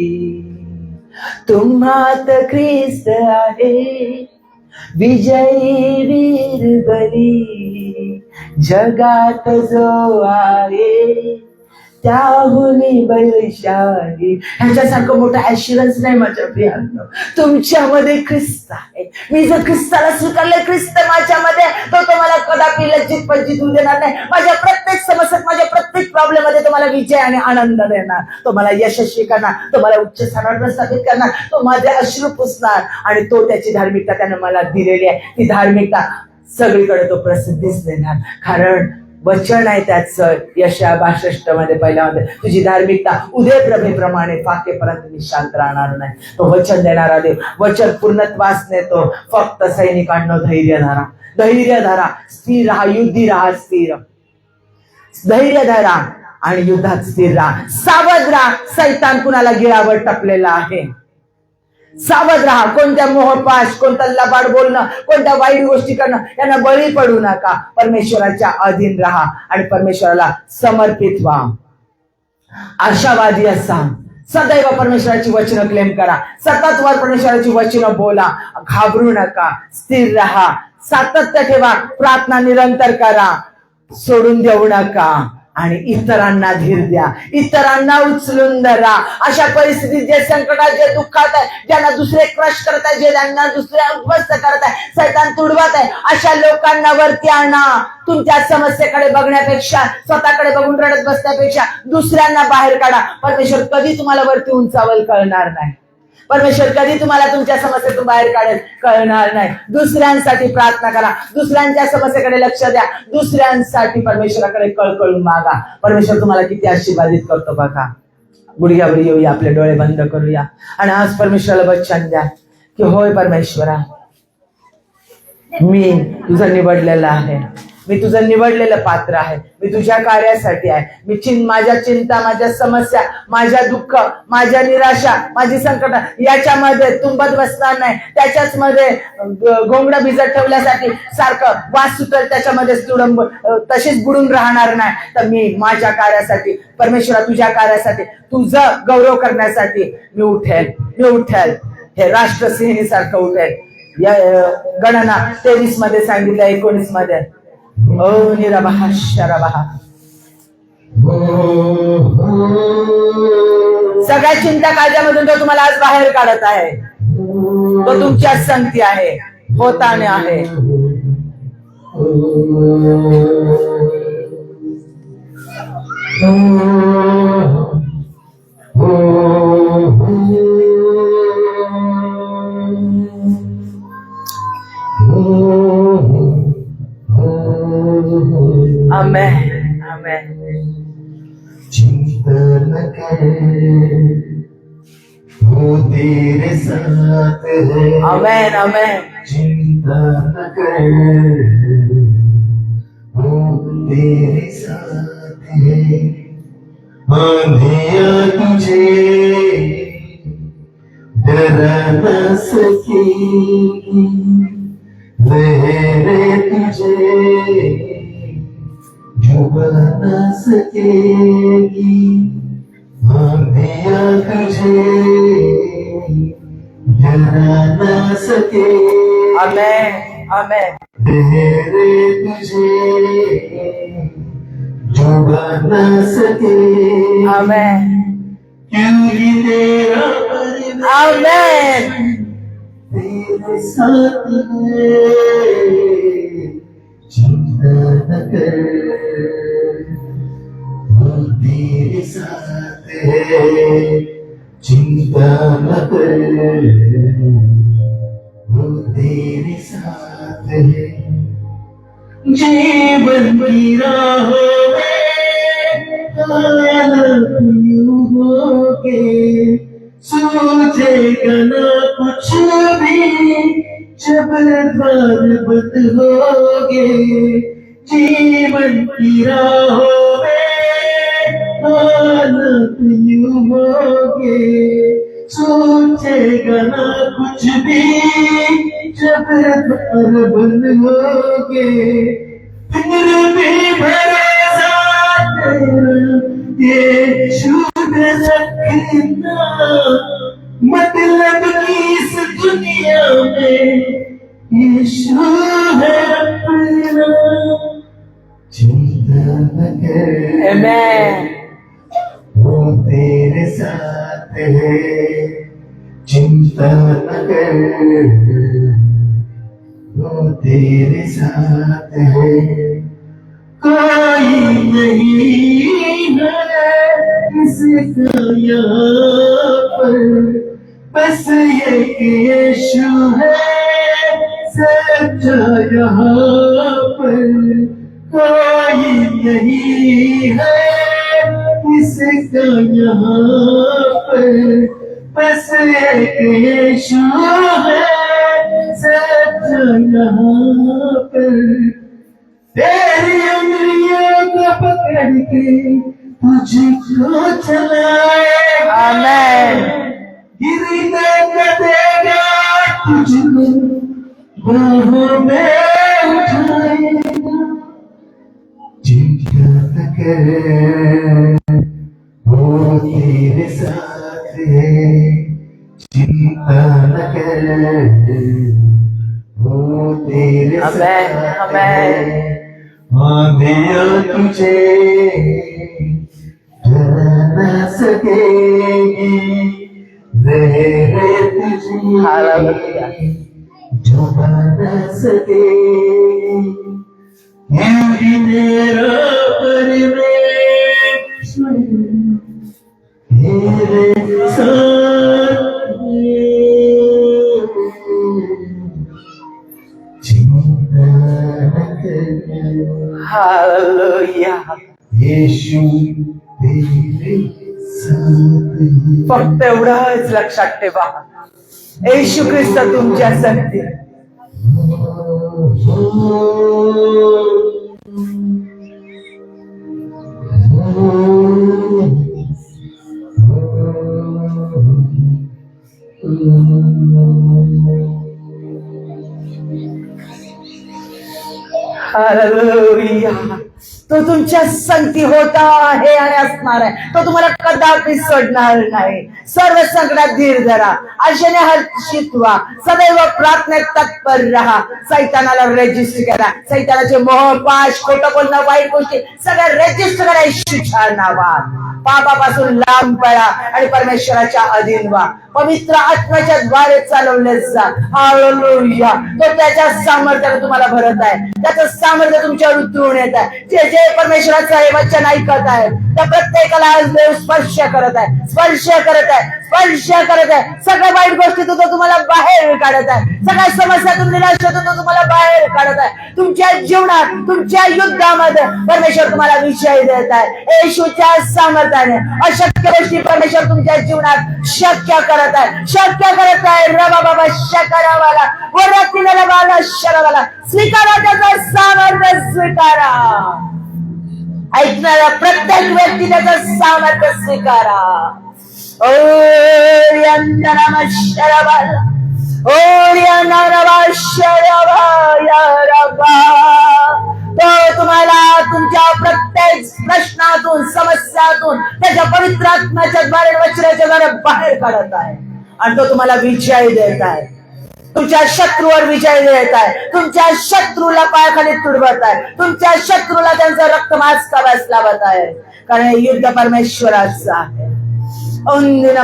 तुम्हात ख्रिस्त आहे. विजयी वीरबली जगात जो आहे, त्याहुनी बलशाली. ह्याच्यासारखं मोठं ऍश्युरन्स नाही माझ्या प्रियांनो. तुमच्यामध्ये ख्रिस्त आहे. मी जर ख्रिस्ताला स्वीकारले, ख्रिस्त माझ्यामध्ये, तो तुम्हाला कदापि लज्जित पज्जित होऊ देणार नाही. माझ्या प्रत्येक समस्येत, माझ्या प्रत्येक प्रॉब्लेम मध्ये तुम्हाला विजय आणि आनंद देणार. तो मला यशस्वी करणार, तो मला उच्च स्थानावर प्रस्थापित करणार, तो माझे अश्रू पुसणार आणि तो त्याची धार्मिकता त्याने मला दिलेली आहे. ती धार्मिकता सगळीकडे तो प्रसिद्धीच देणार. कारण वचन आहे त्याचं यशया 62 मध्ये पहिल्यामध्ये, तुझी धार्मिकता उदय प्रभेप्रमाणे फाकेपर्यंत निशांत राहणार नाही. तो वचन देणारा देव, वचन पूर्णत्वास नेतो. फक्त सैनिकांनो धैर्य धरा, धैर्य धरा, स्थिर राहा, युद्धी राहा, स्थिर धैर्य धरा आणि युद्धात स्थिर राहा. सावध राहा, सैतान कुणाला गिळावर टपलेला आहे. सावध राहा. कोणत्या मोहपाश, कोणतं लबाड बोलणं, कोणत्या वाईट गोष्टी करणं यांना बळी पडू नका. परमेश्वराच्या अधीन राहा आणि परमेश्वराला समर्पित व्हा. आशावादी असा, सदैव परमेश्वराची वचनं क्लेम करा, सतत वर परमेश्वराची वचनं बोला, घाबरू नका, स्थिर राहा, सातत्य ठेवा, प्रार्थना निरंतर करा, सोडून देऊ नका आणि इतरांना धीर द्या, इतरांना उचलून धरा. अशा परिस्थितीत जे संकटात, जे दुःखात आहे, ज्यांना दुसरे क्रश करत आहे, जे ज्यांना दुसरे उद्ध्वस्त करत आहे, सैतान तुडवत आहे, अशा लोकांना वरती आणा. तुमच्या समस्येकडे बघण्यापेक्षा, स्वतःकडे बघून रडत बसण्यापेक्षा दुसऱ्यांना बाहेर काढा. परमेश्वर कधी तुम्हाला वरती उंचावल कळणार नाही. परमेश्वर कधी तुम्हाला तुमच्या समस्येतून बाहेर काढेल कळणार नाही. दुसऱ्यांसाठी प्रार्थना करा, दुसऱ्यांच्या समस्येकडे लक्ष द्या, दुसऱ्यांसाठी परमेश्वराकडे कळकळून मागा. परमेश्वर तुम्हाला किती आशीर्वादित करतो बघा. गुडघ्यावर येऊया, आपले डोळे बंद करूया आणि आज परमेश्वराला वचन द्या की होय परमेश्वरा, मी तुझं निवडलेलं आहे, मी तुझं निवडलेलं पात्र आहे, मी तुझ्या कार्यासाठी आहे. मी माझ्या चिंता, माझ्या समस्या, माझ्या दुःख, माझ्या निराशा, माझी संकट याच्यामध्ये तुंबत बसणार नाही. त्याच्याच मध्ये घोंगडं भिजत ठेवल्यासाठी सारखं वास सुटेल त्याच्यामध्येच तशीच बुडून राहणार नाही. तर मी माझ्या कार्यासाठी, परमेश्वरा तुझ्या कार्यासाठी, तुझं गौरव करण्यासाठी मी उठेल, मी उठेल. हे राष्ट्रसिंहिणी सारखं उठेल. या गणना 23 मध्ये सांगितलं, 19 मध्ये ओ निरबहा शरबहा. सगळ्या चिंता काळजामधून तो तुम्हाला आज बाहेर काढत आहे. तो तुमच्या संगती आहे, होताने आहे. आमेन, आमेन. चिंता न कर, वो तेरे साथ है. आमेन, आमेन. चिंता न कर, वो तेरे साथ है. आंधियां तुझे डरा न सकेगी, लहरें तुझे डुबा न सकेगी. आंधियां तुझे डरा न सकेगी. आमेन, आमेन. लहरें तुझे डुबा न सकेगी. आमेन, क्योंकि तेरा आमेन. तेरे साथ है. चिंता न कर, वो तेरे साथ है. चिंता न कर, वो तेरे साथ है. जीवन की राहों में यूं होके सूझेगा ना कुछ भी जब द्वार बंद होगे, जीवन की राहों में हालत यूं होगे। सोचेगा ना कुछ भी जब द्वार बंद होगे, फिर भी भरोसा तेरा ये छूट सकना। मतलब की इस दुनिया में यीशु है अपना। चिंता न कर, आमेन। वो तेरे साथ है। चिंता न कर, वो तेरे साथ है। कोई नहीं है इसका यहाँ पर, बस ये यीशु है सच्चा यहाँ पर। कोई नहीं है इसका यहाँ पर, बस एक यीशु है सच्चा यहाँ पर। तेरी उंगलियों को पकड़ के तुझको चलाए, आमेन। गिरने न देगा तुझको, बाहों में उठाएगा। चिंता न कर, वो तेरे साथ है। चिंता न कर, वो तेरे आमेन, साथ आमेन। है। आंधियाँ तुझे डरा न सकेगी, लहरें तुझे हालेलुया। झुका न सकेगी। यूं ही मेरा परमेश्वर मेरे साथ है। चिंता न कर, हालेलुया। यीशु तेरे साथ है। फक्त एवढंच लक्षात ठेवा, येशू ख्रिस्त तुमच्यासाठी. हालेलुया. तो तुमच्या संगती होता आहे आणि असणार आहे. तो तुम्हाला कदापि सोडणार नाही. सर्व संकटात धीर धरा, आशेने हर्षित व्हा, सदैव प्रार्थनेत तत्पर राहा. सैतानाला रेजिस्ट करा. सैतानाचे मोह, पाश, खोटं बोलणं, वाईट गोष्टी सगळ्या रेजिस्ट करा येशूच्या नावात. पापापासून लांब पळा आणि परमेश्वराच्या अधीन व्हा. पवित्र आत्म्याच्या द्वारे चालवले जा. हालेलुया. तो त्याच्या सामर्थ्याने तुम्हाला भरत आहे. त्याचं सामर्थ्य तुमच्यावर उतरून येत आहे. जे जे परमेश्वराचं हे वचन ऐकत आहे त्या प्रत्येकाला आज देव स्पर्श करत आहे, स्पर्श करत आहे, स्पर्श करत आहे. सगळ्या वाईट गोष्टीतून तो तुम्हाला बाहेर काढत आहे. सगळ्या समस्यातून, निराशेतून तो तुम्हाला बाहेर काढत आहे. तुमच्या जीवनात, तुमच्या युद्धामध्ये परमेश्वर तुम्हाला विजय देत आहे. येशूच्या सामर्थ्याने अशक्य गोष्टी परमेश्वर तुमच्या जीवनात शक्य करत आहे, शक्य करत आहे. रबा बाबा शकरावाला वरतीला बाला शरावाला स्वीकारा, त्याचं सामर्थ्य स्वीकारा. ऐकणाऱ्या प्रत्येक व्यक्ती त्याचं सामर्थ्य स्वीकारा. ओ यंदनाम शरावाला, ओ यंदनाम शरावाला रबा. तो तुम्हाला तुमच्या प्रत्येक प्रश्नातून, समस्यातून त्याच्या पवित्र आत्म्याच्या द्वारे, वचनाच्या द्वारे बाहेर काढत आहे आणि तो तुम्हाला विजय देत आहे. तुमच्या शत्रूवर विजय देत आहे. तुमच्या शत्रूला पायाखाली तुडवत आहे. तुमच्या शत्रूला त्यांचा रक्तमांस करायला लावत आहे. कारण हे युद्ध परमेश्वराचं आहे.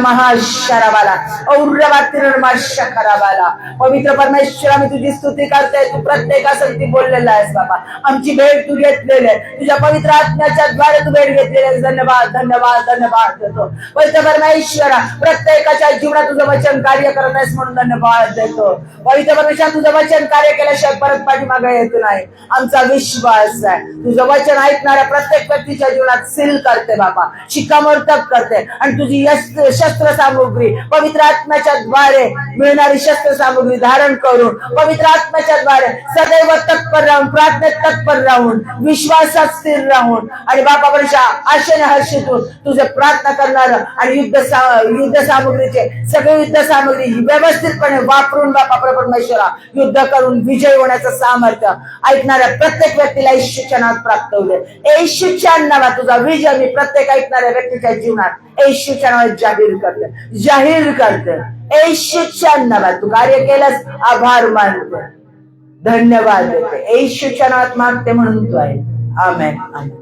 महाशरावाला औरवाला पवित्र परमेश्वरा, मी तुझी स्तुती करते. तू प्रत्येकासाठी बोललेला आहेस बाबा. आमची भेट तू घेतलेली आहे. तुझ्या पवित्र आत्म्याच्या द्वारे तू भेट घेतलेली आहेस. धन्यवाद, धन्यवाद, धन्यवाद देतो. पवित्र परमेश्वरा, प्रत्येकाच्या जीवनात तुझं वचन कार्य करत आहेस म्हणून धन्यवाद देतो. पवित्र परमेश्वरा, तुझं वचन कार्य केल्याशिवाय परत पाठीमागे येत नाही. आमचा विश्वास आहे तुझं वचन ऐकणाऱ्या प्रत्येक व्यक्तीच्या जीवनात सील करते बाबा, शिक्कामोर्तब करते आणि तुझी शस्त्र सामुग्री, पवित्र आत्म्याच्या द्वारे मिळणारी शस्त्र सामुग्री धारण करून, पवित्र आत्म्याच्या द्वारे सदैव तत्पर राहून, प्रार्थनेत तत्पर राहून, विश्वासात स्थिर राहून आणि बापापर्यंत आशेने हर्षितून तुझे प्रार्थना करणार आणि युद्ध सामुग्रीचे सगळे युद्ध सामुग्री व्यवस्थितपणे वापरून बापा परमेश्वरा युद्ध करून विजय होण्याचं सामर्थ्य ऐकणाऱ्या प्रत्येक व्यक्तीला येशूच्या नावात प्राप्त होईल. येशूच्या नावात तुझा विजय मी प्रत्येक ऐकणाऱ्या व्यक्तीच्या जीवनात येशूच्या नावात जाहीर करते. येशूच्या नावात तू कार्य केलंस, आभार मानते, धन्यवाद देते. येशूच्या नावात मागते म्हणून तू आहे. आमेन.